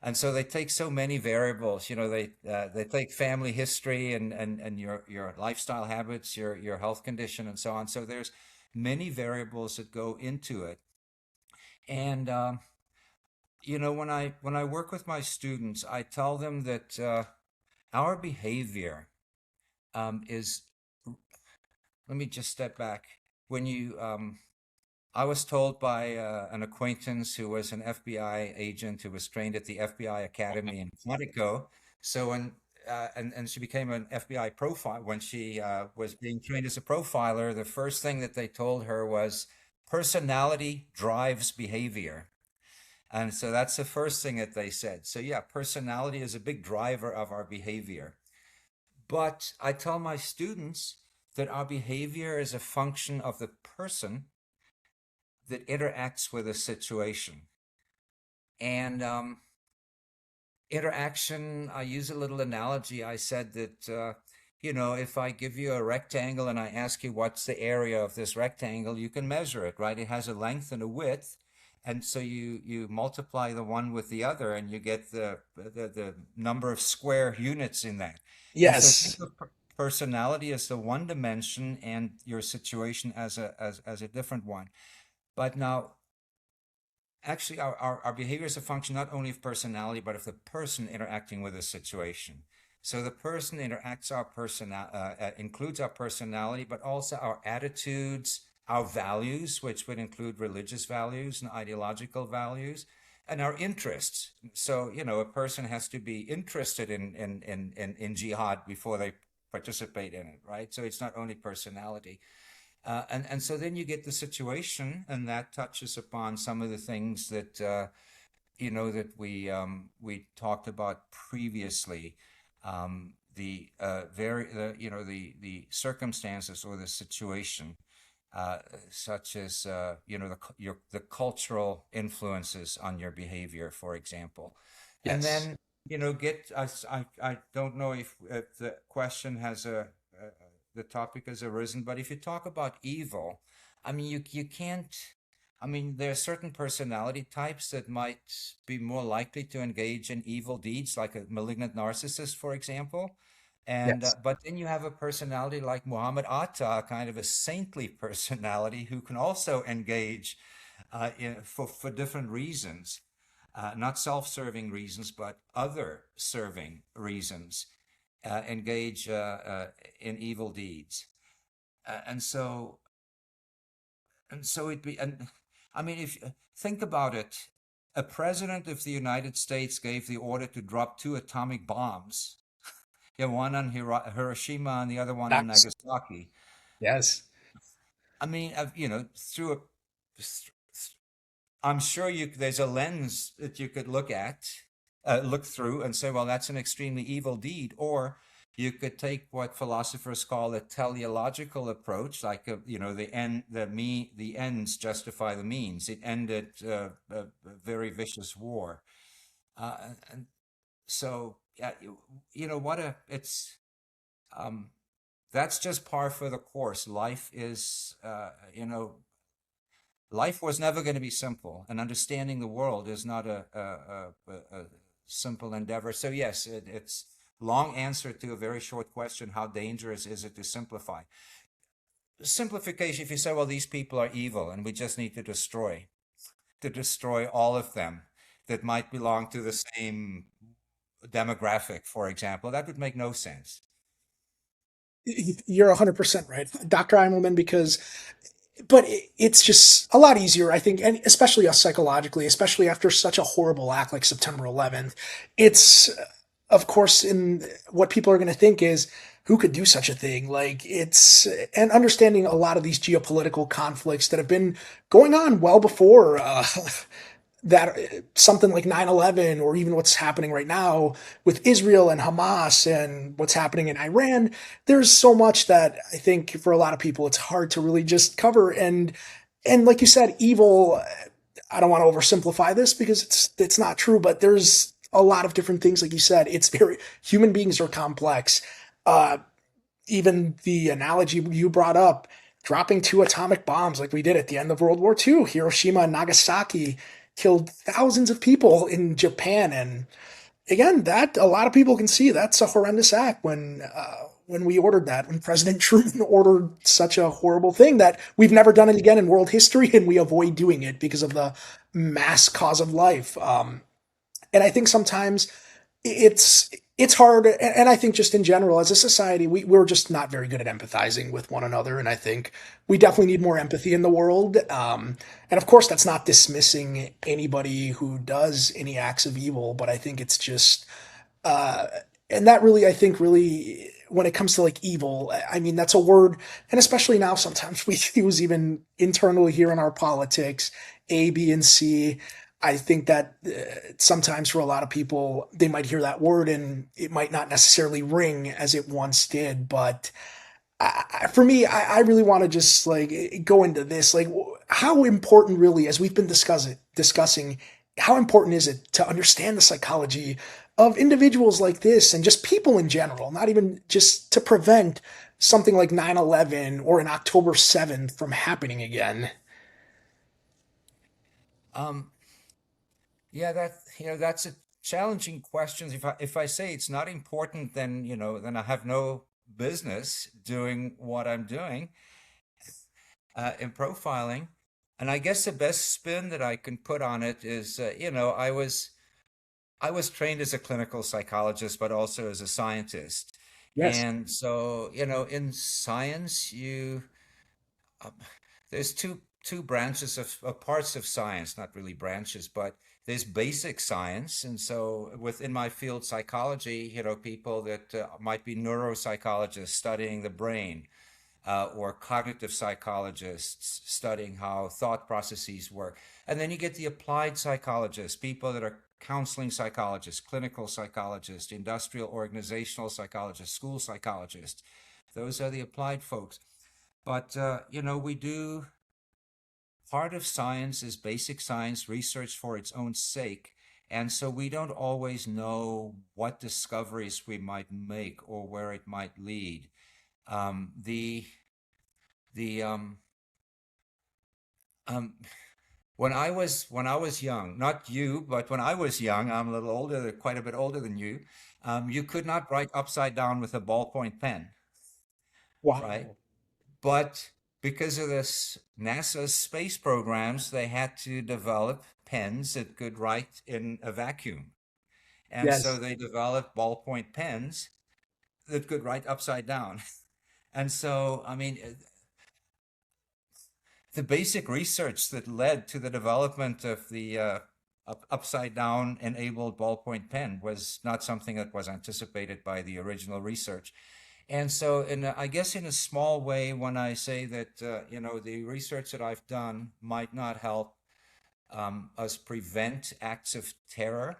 And so they take so many variables. They take family history and your lifestyle habits, your health condition, and so on. So there's many variables that go into it. And when I work with my students, I tell them that our behavior is. Let me just step back. When I was told by an acquaintance who was an FBI agent who was trained at the FBI Academy in Quantico. So and she became an FBI profile when she was being trained as a profiler. The first thing that they told her was personality drives behavior. And so that's the first thing that they said. So yeah, personality is a big driver of our behavior. But I tell my students that our behavior is a function of the person that interacts with a situation. And interaction, I use a little analogy. I said that, if I give you a rectangle and I ask you what's the area of this rectangle, you can measure it, right? It has a length and a width. And so you multiply the one with the other and you get the number of square units in that. And so think Yes. of personality as the one dimension and your situation as a different one. But now actually our behavior is a function not only of personality but of the person interacting with a situation. So the person interacts our includes our personality but also our attitudes, our values, which would include religious values and ideological values, and our interests. So a person has to be interested in jihad before they participate in it, right? So it's not only personality. And so then you get the situation, and that touches upon some of the things that that we talked about previously. The circumstances or the situation, such as the cultural influences on your behavior, for example, and Yes. then get us. I don't know if the question has the topic has arisen, but if you talk about evil, I mean, you can't. I mean, there are certain personality types that might be more likely to engage in evil deeds, like a malignant narcissist, for example. And Yes. but then you have a personality like Mohamed Atta, kind of a saintly personality who can also engage for different reasons, not self-serving reasons, but other serving reasons, engage in evil deeds. And so and I mean, if think about it, a president of the United States gave the order to drop two atomic bombs, yeah, one on Hiroshima and the other one on That's, Nagasaki. yes. I mean, through a, I'm sure there's a lens that you could look through and say, well, that's an extremely evil deed. Or you could take what philosophers call a teleological approach, like the ends justify the means. It ended a very vicious war, and so yeah, what a it's that's just par for the course. Life was never going to be simple, and understanding the world is not a simple endeavor. So yes, it's long answer to a very short question. How dangerous is it to simplify? Simplification, if you say, well, these people are evil and we just need to destroy all of them that might belong to the same demographic, for example, that would make no sense. You're 100% right, Dr. Immelman, because but it's just a lot easier, I think, and especially us psychologically, especially after such a horrible act like September 11th. It's, of course, in what people are going to think is, who could do such a thing? Like, it's, and understanding a lot of these geopolitical conflicts that have been going on well before that something like 9/11 or even what's happening right now with Israel and Hamas and what's happening in Iran, there's so much that I think for a lot of people it's hard to really just cover. And like you said, evil, I don't want to oversimplify this because it's not true, but there's a lot of different things. Like you said, it's very, human beings are complex. uh Even the analogy you brought up, dropping two atomic bombs like we did at the end of World War II, Hiroshima and Nagasaki killed thousands of people in Japan. And again, that a lot of people can see that's a horrendous act when we ordered that, when President Truman ordered such a horrible thing that we've never done it again in world history, and we avoid doing it because of the mass cause of life. And I think sometimes it's hard, and I think just in general as a society we're just not very good at empathizing with one another, and I think we definitely need more empathy in the world. And of course that's not dismissing anybody who does any acts of evil, but I think it's just uh, and that really, I think, really, when it comes to like evil, I mean, that's a word, and especially now, sometimes we use even internally here in our politics, A, B, and C. I think that sometimes for a lot of people, they might hear that word and it might not necessarily ring as it once did. But for me, I really want to just like go into this, like how important really, as we've been discussing, how important is it to understand the psychology of individuals like this and just people in general, not even just to prevent something like 9/11 or an October 7th from happening again. Um, yeah, that's a challenging question. If I say it's not important, then then I have no business doing what I'm doing in profiling. And I guess the best spin that I can put on it is, I was trained as a clinical psychologist, but also as a scientist. Yes. And so, in science, um, there's two branches of parts of science, not really branches, but there's basic science. And so within my field, psychology, people that might be neuropsychologists studying the brain, or cognitive psychologists studying how thought processes work. And then you get the applied psychologists, people that are counseling psychologists, clinical psychologists, industrial organizational psychologists, school psychologists. Those are the applied folks. But, we do part of science is basic science research for its own sake. And so we don't always know what discoveries we might make or where it might lead. The um, when I was young, not you, but when I was young, I'm a little older, quite a bit older than you. You could not write upside down with a ballpoint pen, right? Wow. But because of this NASA's space programs, they had to develop pens that could write in a vacuum. And so Yes. they developed ballpoint pens that could write upside down. And so, I mean, the basic research that led to the development of the upside down enabled ballpoint pen was not something that was anticipated by the original research. And so, I guess in a small way, when I say that, the research that I've done might not help us prevent acts of terror,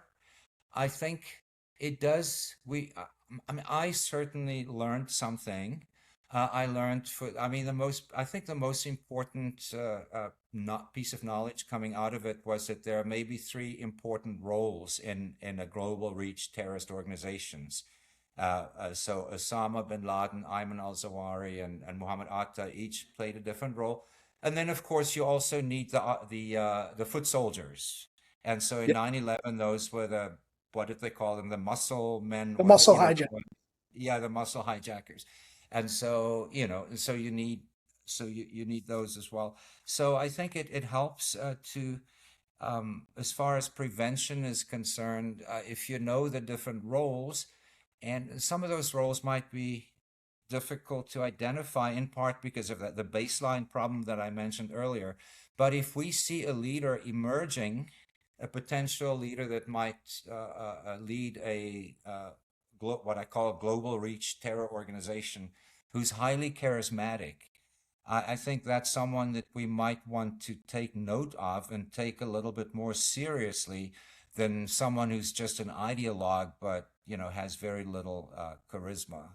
I think it does. I mean, I certainly learned something. I mean, I think the most important not piece of knowledge coming out of it was that there are maybe three important roles in a global reach terrorist organizations. So Osama bin Laden, Ayman al-Zawahiri, and Mohamed Atta each played a different role. And then, of course, you also need the foot soldiers. And so in Yep. 9/11, those were what did they call them? The muscle men, The or muscle hijack. yeah, the muscle hijackers. And so, so you need those as well. So I think it helps to, as far as prevention is concerned, if you know the different roles, and some of those roles might be difficult to identify in part because of the baseline problem that I mentioned earlier. But if we see a leader emerging, a potential leader that might lead what I call a global reach terror organization who's highly charismatic, I think that's someone that we might want to take note of and take a little bit more seriously than someone who's just an ideologue but has very little charisma.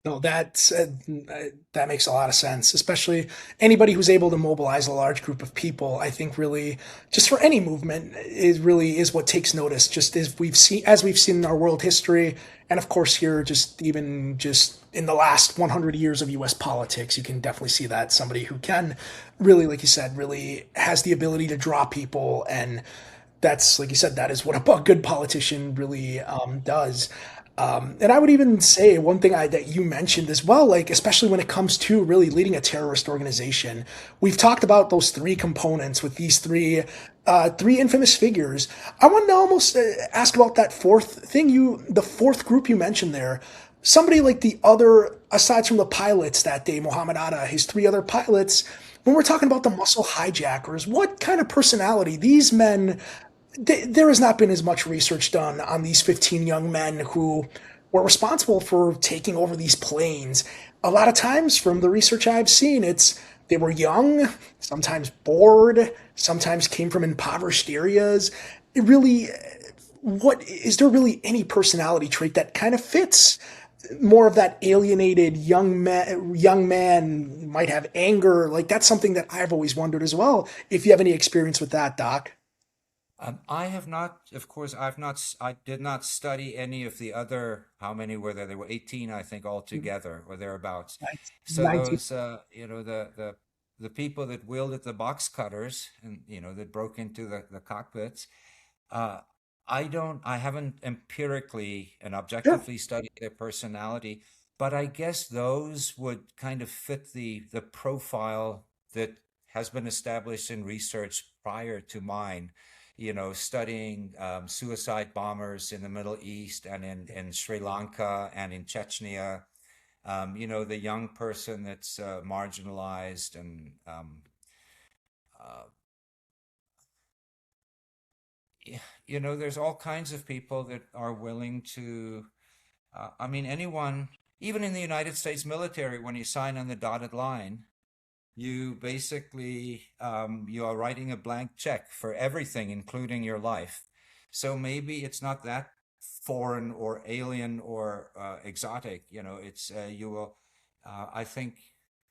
No, that makes a lot of sense, especially anybody who's able to mobilize a large group of people. I think really, just for any movement, is really is what takes notice. Just as we've seen in our world history, and of course here, just even just in the last 100 years of U.S. politics, you can definitely see that somebody who can really, like you said, really has the ability to draw people, and that's like you said, that is what a good politician really does. And I would even say one thing that you mentioned as well, like especially when it comes to really leading a terrorist organization, we've talked about those three components with these three infamous figures. I wanted to almost ask about that the fourth group you mentioned there. Somebody like the other, aside from the pilots that day, Mohammed Atta, his three other pilots. When we're talking about the muscle hijackers, what kind of personality these men there has not been as much research done on these 15 young men who were responsible for taking over these planes. A lot of times, from the research I've seen, they were young, sometimes bored, sometimes came from impoverished areas. It really, what is there really any personality trait that kind of fits more of that alienated young man might have anger? Like that's something that I've always wondered as well. If you have any experience with that, Doc. I have not, of course, I did not study any of the other, how many were there? There were 18, I think, altogether, or thereabouts. So 19. those, the people that wielded the box cutters and, that broke into the cockpits, uh, I haven't empirically and Sure. objectively studied their personality, but I guess those would kind of fit the profile that has been established in research prior to mine, studying suicide bombers in the Middle East and in Sri Lanka and in Chechnya, the young person that's marginalized and uh, there's all kinds of people that are willing to, I mean, anyone, even in the United States military, when you sign on the dotted line, you basically you are writing a blank check for everything, including your life. So maybe it's not that foreign or alien or exotic. It's you will. I think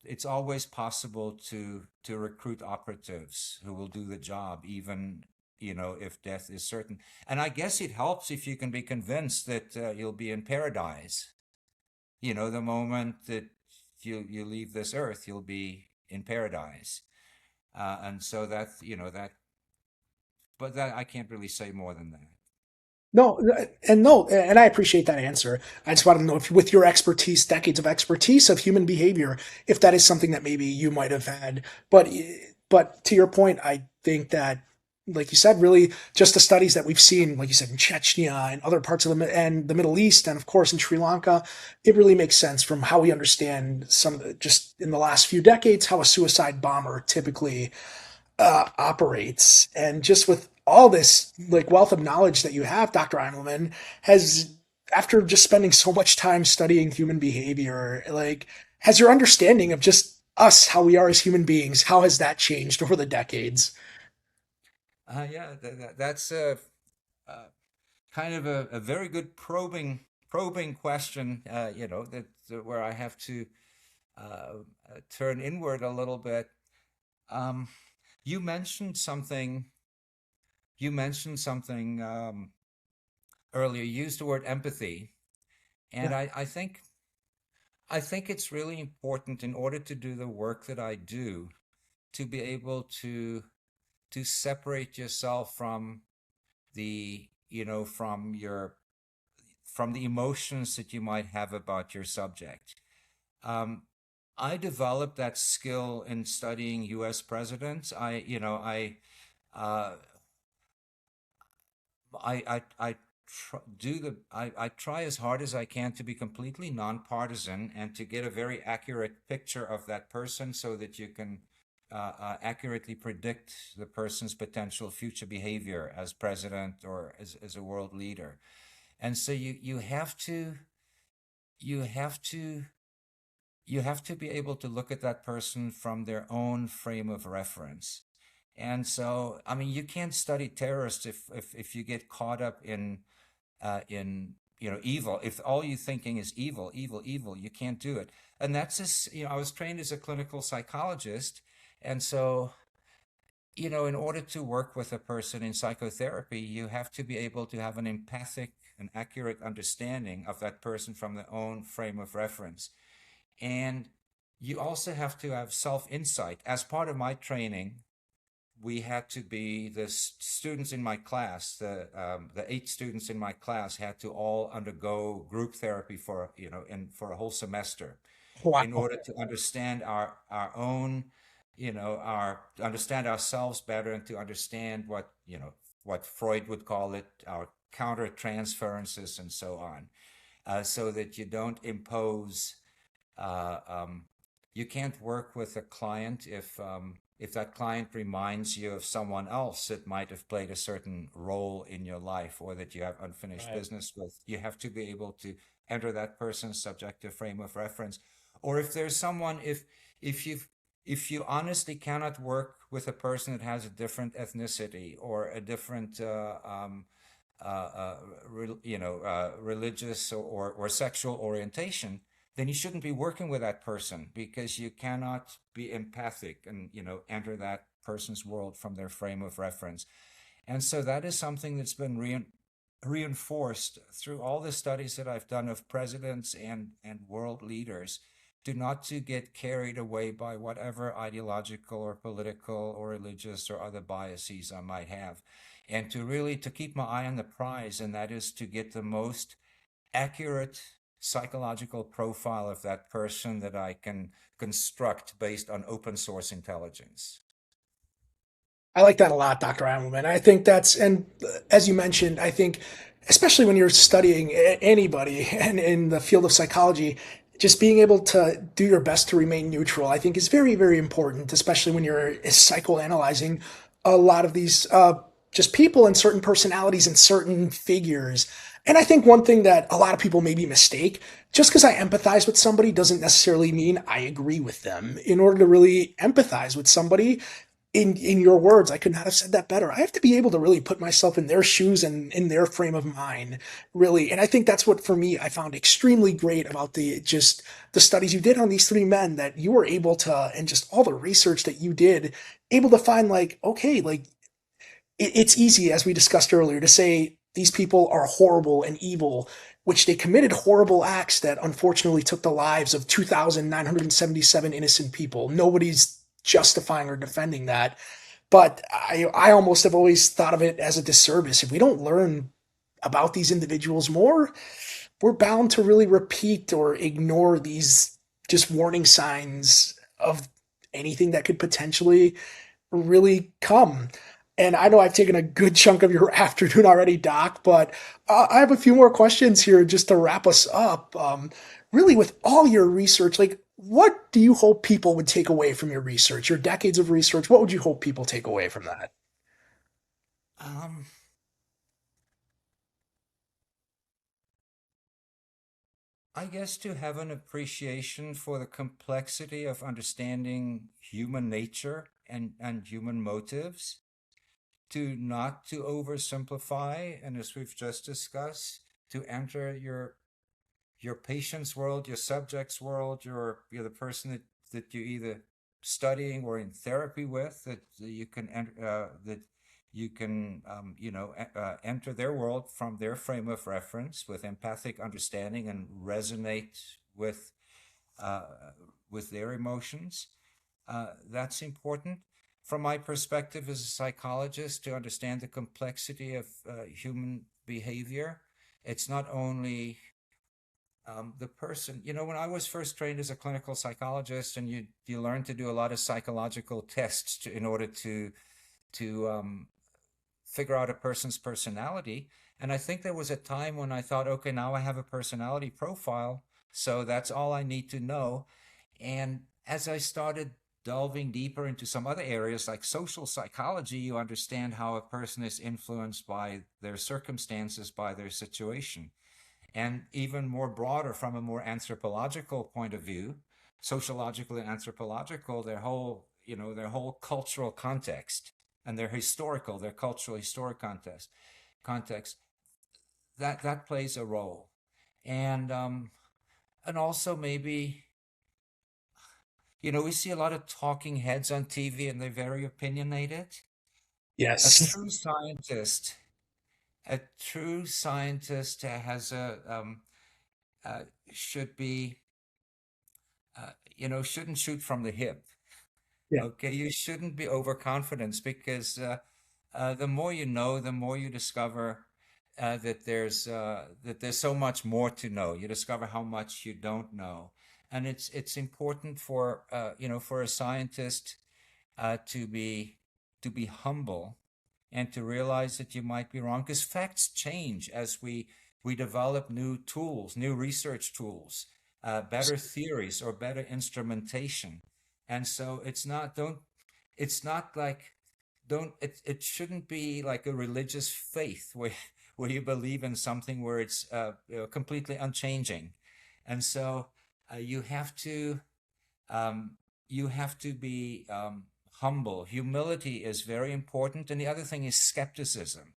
it's always possible to recruit operatives who will do the job, even if death is certain. And I guess it helps if you can be convinced that you'll be in paradise. The moment that you leave this earth, you'll be in paradise. And so but that I can't really say more than that. No, and I appreciate that answer. I just want to know if, with your expertise, decades of expertise of human behavior, if that is something that maybe you might have had. But to your point, I think that, like you said, really just the studies that we've seen, like you said, in Chechnya and other parts of the Middle East, and of course in Sri Lanka, it really makes sense from how we understand just in the last few decades how a suicide bomber typically operates. And just with all this like wealth of knowledge that you have, Dr. Eimelman, has after just spending so much time studying human behavior, like has your understanding of just us, how we are as human beings, how has that changed over the decades? Yeah, that's uh, kind of a very good probing question. Where I have to turn inward a little bit. Um, you mentioned something. You mentioned something earlier. You used the word empathy, and Yeah. I think it's really important in order to do the work that I do to be able to separate yourself from the from the emotions that you might have about your subject. Um, I developed that skill in studying U.S. presidents. Uh, I try as hard as I can to be completely nonpartisan and to get a very accurate picture of that person so that you can accurately predict the person's potential future behavior as president or as a world leader. And so you have to you have to be able to look at that person from their own frame of reference. And so, I mean, you can't study terrorists if you get caught up in evil. If all you thinking is evil, evil, evil, you can't do it. And that's just I was trained as a clinical psychologist, and so in order to work with a person in psychotherapy, you have to be able to have an empathic and accurate understanding of that person from their own frame of reference. And you also have to have self insight. As part of my training, we had to be the students in my class, the 8 students in my class had to all undergo group therapy for a whole semester in Wow. order to understand our own, our understand ourselves better and to understand what Freud would call it, our counter transferences and so on, so that you don't impose uh, um, you can't work with a client if that client reminds you of someone else that might have played a certain role in your life or that you have unfinished Right. business with. You have to be able to enter that person's subjective frame of reference. Or if there's someone, if you've if you honestly cannot work with a person that has a different ethnicity or a different religious or sexual orientation, then you shouldn't be working with that person because you cannot be empathic and, enter that person's world from their frame of reference. And so that is something that's been reinforced through all the studies that I've done of presidents and world leaders, to not to get carried away by whatever ideological or political or religious or other biases I might have, and to really to keep my eye on the prize, and that is to get the most accurate psychological profile of that person that I can construct based on open source intelligence. I like that a lot, Dr. Immelman. I think that's, and as you mentioned, I think, especially when you're studying anybody and in the field of psychology, just being able to do your best to remain neutral, I think is very, very important, especially when you're psychoanalyzing a lot of these just people and certain personalities and certain figures. And I think one thing that a lot of people maybe mistake, just because I empathize with somebody doesn't necessarily mean I agree with them. In order to really empathize with somebody, in your words, I could not have said that better. I have to be able to really put myself in their shoes and in their frame of mind, really. And I think that's what, for me, I found extremely great about the studies you did on these three men, that you were able to, and just all the research that you did, able to find, like, okay, like, it's easy, as we discussed earlier, to say these people are horrible and evil, which they committed horrible acts that unfortunately took the lives of 2,977 innocent people. Nobody's justifying or defending that. But I almost have always thought of it as a disservice. If we don't learn about these individuals more, we're bound to really repeat or ignore these just warning signs of anything that could potentially really come. And I know I've taken a good chunk of your afternoon already, Doc, but I have a few more questions here just to wrap us up. Really, with all your research, like, what do you hope people would take away from your research, your decades of research? What would you hope people take away from that? Um, I guess to have an appreciation for the complexity of understanding human nature and human motives, to not to oversimplify, and as we've just discussed, to enter your patient's world, your subject's world, you're the person that you're either studying or in therapy with, that you can that you can enter their world from their frame of reference with empathic understanding and resonate with uh, with their emotions. That's important. From my perspective as a psychologist, to understand the complexity of human behavior, it's not only the person. When I was first trained as a clinical psychologist, and you learn to do a lot of psychological tests in order to figure out a person's personality. And I think there was a time when I thought, okay, now I have a personality profile, so that's all I need to know. And as I started delving deeper into some other areas like social psychology, you understand how a person is influenced by their circumstances, by their situation. And even more broader, from a more anthropological point of view, sociological and anthropological, their whole cultural context and their cultural historic context, that plays a role. And also maybe, we see a lot of talking heads on TV, and they're very opinionated. A Yes. true scientist, a true scientist has should be, shouldn't shoot from the hip. Yeah. Okay, you shouldn't be overconfident, because the more you know, the more you discover that there's so much more to know. You discover how much you don't know, and it's important for a scientist to be humble and to realize that you might be wrong, because facts change as we develop new tools, new research tools, better theories or better instrumentation. And so it's not like, don't it shouldn't be like a religious faith where you believe in something where it's completely unchanging. And so you have to um, you have to be humble. Humility is very important. And the other thing is skepticism.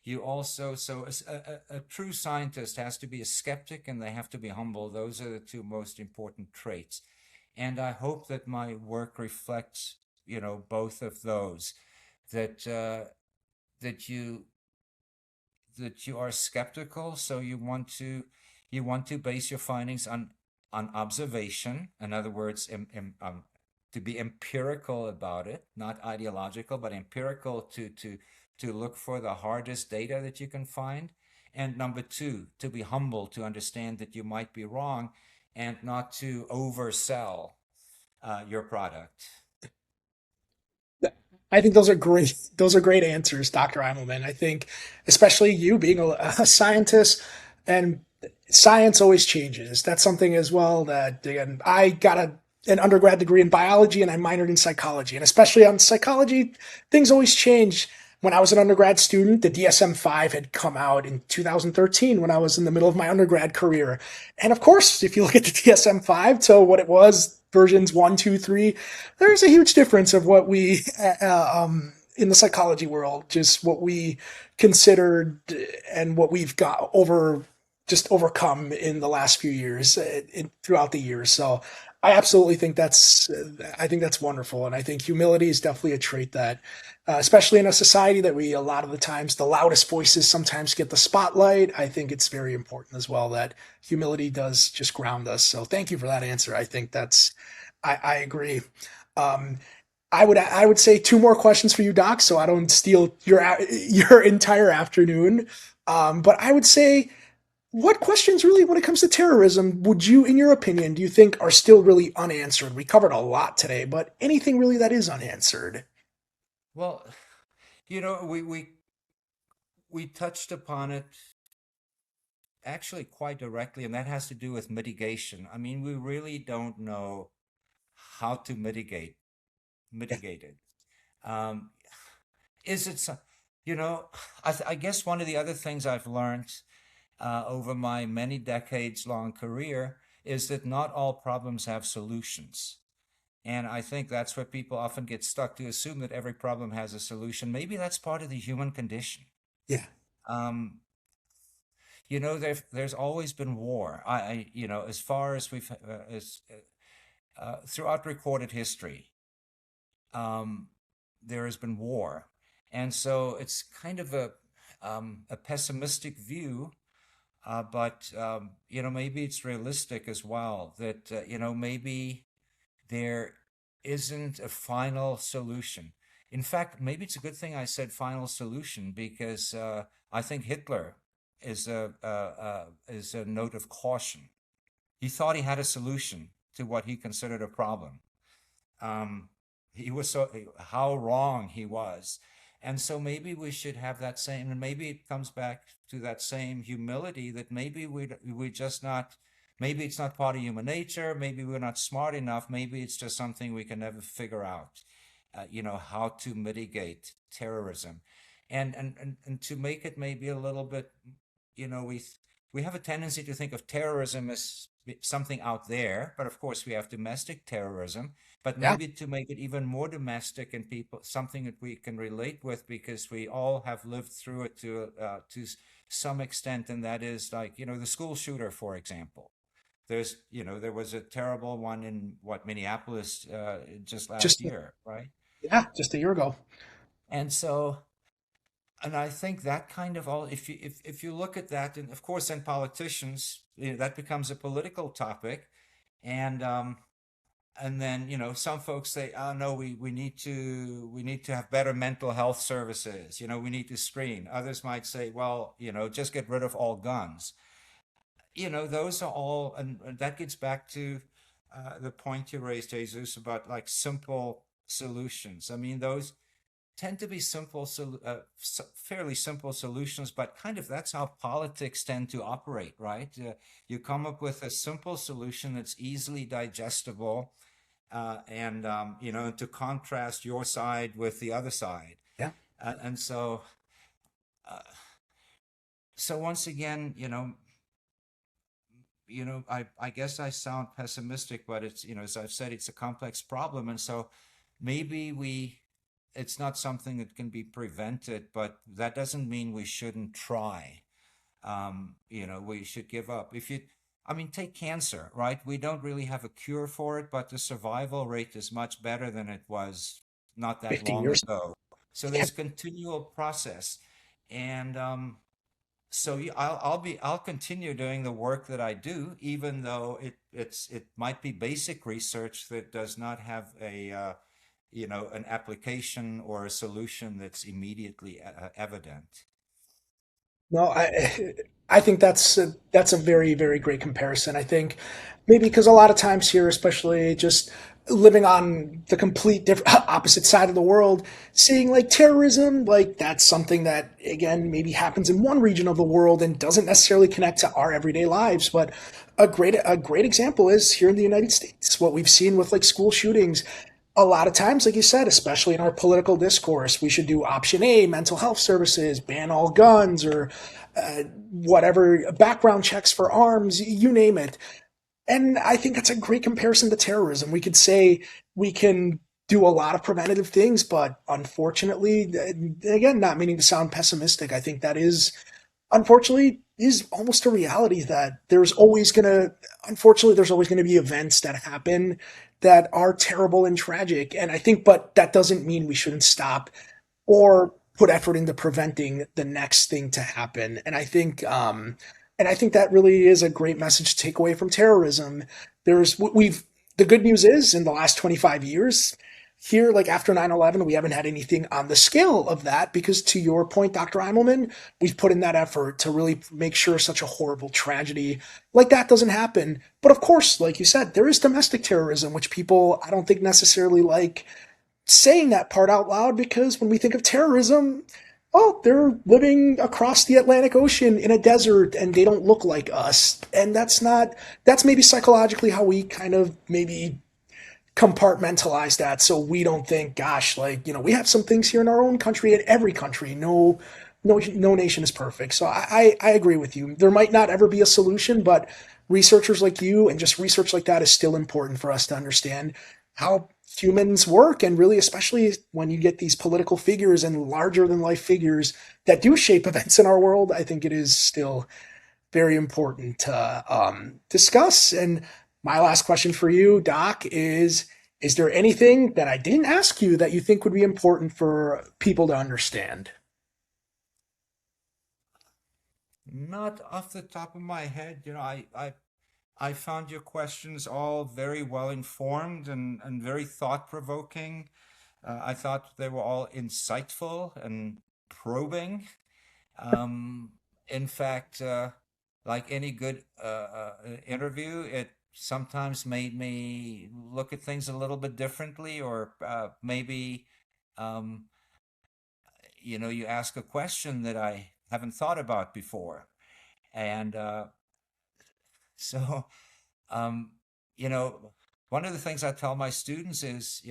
You also, so a true scientist has to be a skeptic and they have to be humble. Those are the two most important traits. And I hope that my work reflects, both of those, that that you that you are skeptical, so you want to base your findings on observation. In other words, to be empirical about it, not ideological, but empirical to look for the hardest data that you can find. And number two, to be humble, to understand that you might be wrong and not to oversell your product. I think those are great. Those are great answers, Dr. Immelman. I think, especially you being a scientist, and science always changes. That's something as well that, again, I got an undergrad degree in biology and I minored in psychology. And especially on psychology, things always change. When I was an undergrad student, the DSM-5 had come out in 2013 when I was in the middle of my undergrad career. And of course, if you look at the DSM-5 to what it was, versions one, two, three, there's a huge difference of what we, in the psychology world, just what we considered and what we've got just overcome in the last few years, throughout the years. So I absolutely think I think that's wonderful. And I think humility is definitely a trait that, especially in a society that a lot of the times, the loudest voices sometimes get the spotlight. I think it's very important as well that humility does just ground us. So thank you for that answer. I think I agree. Um, I would say two more questions for you, Doc, so I don't steal your entire afternoon. But I would say, what questions really, when it comes to terrorism, would you, in your opinion, do you think are still really unanswered? We covered a lot today, but anything really that is unanswered? Well, we touched upon it actually quite directly, and that has to do with mitigation. I mean, we really don't know how to Yeah, mitigate it. Um, is it so, you know, I guess one of the other things I've learned over my many decades long career is that not all problems have solutions. And I think that's where people often get stuck, to assume that every problem has a solution. Maybe that's part of the human condition. yeah, Um, there's always been war. As far as we've as throughout recorded history, um, there has been war, and so it's kind of a pessimistic view, but maybe it's realistic as well, that maybe there isn't a final solution. In fact, maybe it's a good thing I said final solution, because I think Hitler is a note of caution. He thought he had a solution to what he considered a problem. Um, he was so How wrong he was. And so maybe we should have that same, and maybe it comes back to that same humility, that maybe we just not, maybe it's not part of human nature, maybe we're not smart enough, maybe it's just something we can never figure out, how to mitigate terrorism. And to make it maybe a little bit, we have a tendency to think of terrorism as something out there, but of course we have domestic terrorism. But yeah. maybe to make it even more domestic, and people, something that we can relate with, because we all have lived through it to some extent, and that is, like, the school shooter, for example. There was a terrible one in, Minneapolis, just last Just year, right? yeah, just a year ago. And so, and I think that kind of all, if you look at that, and of course, then politicians, that becomes a political topic, and then some folks say, oh no, we need to have better mental health services, we need to screen. Others might say, well, just get rid of all guns. Those are all, and that gets back to the point you raised, Jesus, about, like, simple solutions. I mean, those tend to be fairly simple solutions, but kind of that's how politics tend to operate, right? You come up with a simple solution that's easily digestible, and to contrast your side with the other side. Yeah. And so once again, I guess I sound pessimistic, but it's, as I've said, it's a complex problem. And so maybe it's not something that can be prevented, but that doesn't mean we shouldn't try. We should give up. I mean, take cancer, right? We don't really have a cure for it, but the survival rate is much better than it was not that 50 long years. ago. So Yeah. there's continual process. And so I'll continue doing the work that I do, even though it might be basic research that does not have an application or a solution that's immediately evident. No, I think that's a very, very great comparison. I think maybe because a lot of times here, especially just living on the complete different opposite side of the world, seeing like terrorism, like that's something that again maybe happens in one region of the world and doesn't necessarily connect to our everyday lives. But a great example is here in the United States, what we've seen with like school shootings. A lot of times, like you said, especially in our political discourse, we should do option A, mental health services, ban all guns, or whatever, background checks for arms, you name it. And I think that's a great comparison to terrorism. We could say we can do a lot of preventative things, but unfortunately, again, not meaning to sound pessimistic, I think that is unfortunately is almost a reality that unfortunately there's always going to be events that happen that are terrible and tragic. And I think, but that doesn't mean we shouldn't stop or put effort into preventing the next thing to happen. And I think that really is a great message to take away from terrorism. We've the good news is in the last 25 years here, like after 9/11, we haven't had anything on the scale of that because to your point, Dr. Immelman, we've put in that effort to really make sure such a horrible tragedy like that doesn't happen. But of course, like you said, there is domestic terrorism, which people I don't think necessarily like saying that part out loud because when we think of terrorism, oh, they're living across the Atlantic Ocean in a desert and they don't look like us. And that's maybe psychologically how we kind of maybe compartmentalize that so we don't think, gosh, like, we have some things here in our own country and every country. No nation is perfect. So I agree with you. There might not ever be a solution, but researchers like you and just research like that is still important for us to understand how humans work and really especially when you get these political figures and larger than life figures that do shape events in our world. I think it is still very important to discuss. And my last question for you, Doc, is there anything that I didn't ask you that you think would be important for people to understand? Not off the top of my head, I found your questions all very well informed and very thought provoking. I thought they were all insightful and probing. In fact, like any good interview, it sometimes made me look at things a little bit differently, or maybe um, you ask a question that I haven't thought about before, and so um, you know, one of the things I tell my students is,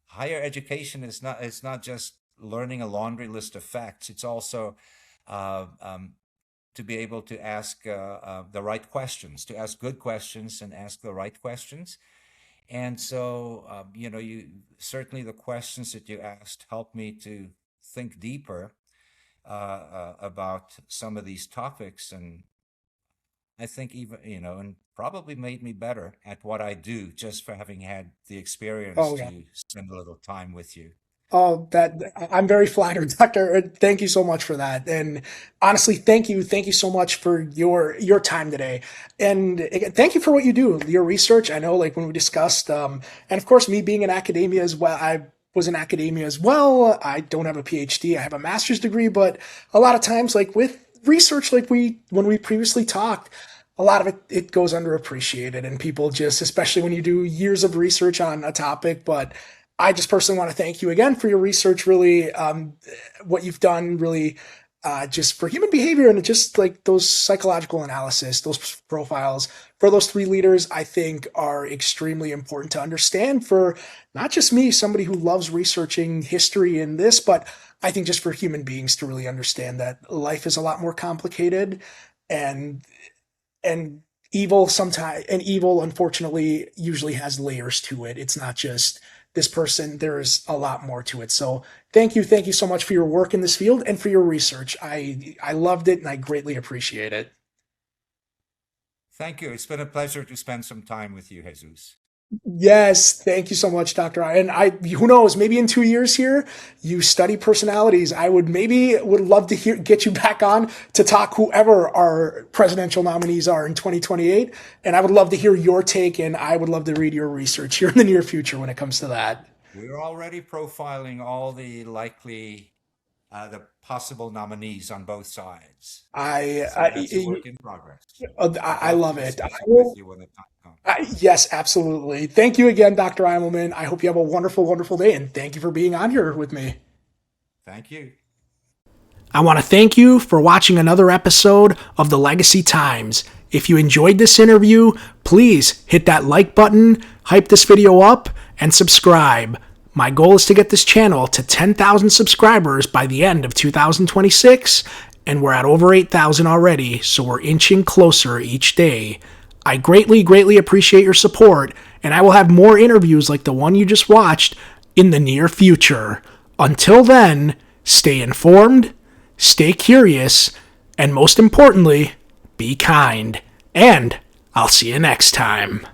higher education is not just learning a laundry list of facts. It's also uh, um, to be able to ask the right questions, to ask good questions and ask the right questions. And so, you certainly the questions that you asked helped me to think deeper about some of these topics, and I think even, and probably made me better at what I do just for having had the experience Oh yeah. to spend a little time with you. Oh, that I'm very flattered, Doctor. Thank you so much for that. And honestly, thank you so much for your time today. And again, thank you for what you do, your research. I know, like when we discussed, and of course, me being in academia as well. I was in academia as well. I don't have a PhD. I have a master's degree, but a lot of times, like with research, like when we previously talked, a lot of it goes underappreciated, and people just, especially when you do years of research on a topic, but I just personally want to thank you again for your research. Really, what you've done, really, just for human behavior and just like those psychological analysis, those profiles for those three leaders, I think are extremely important to understand for not just me, somebody who loves researching history and this, but I think just for human beings to really understand that life is a lot more complicated and and evil sometimes, and evil unfortunately usually has layers to it. It's not just this person. There's a lot more to it. So thank you so much for your work in this field and for your research. I loved it and I greatly appreciate it. Thank you. It's been a pleasure to spend some time with you, Jesus. Yes, thank you so much, Dr. And who knows, maybe in 2 years here, you study personalities. I would love to get you back on to talk whoever our presidential nominees are in 2028. And I would love to hear your take, and I would love to read your research here in the near future when it comes to that. We're already profiling all the possible nominees on both sides. I, So that's a work in progress. I'd I love love to it. discuss it with you when the time comes. Yes, absolutely. Thank you again, Dr. Immelman. I hope you have a wonderful, wonderful day, and thank you for being on here with me. Thank you. I want to thank you for watching another episode of the Legacy Times. If you enjoyed this interview, please hit that like button, hype this video up, and subscribe. My goal is to get this channel to 10,000 subscribers by the end of 2026, and we're at over 8,000 already, so we're inching closer each day. I greatly, greatly appreciate your support, and I will have more interviews like the one you just watched in the near future. Until then, stay informed, stay curious, and most importantly, be kind. And I'll see you next time.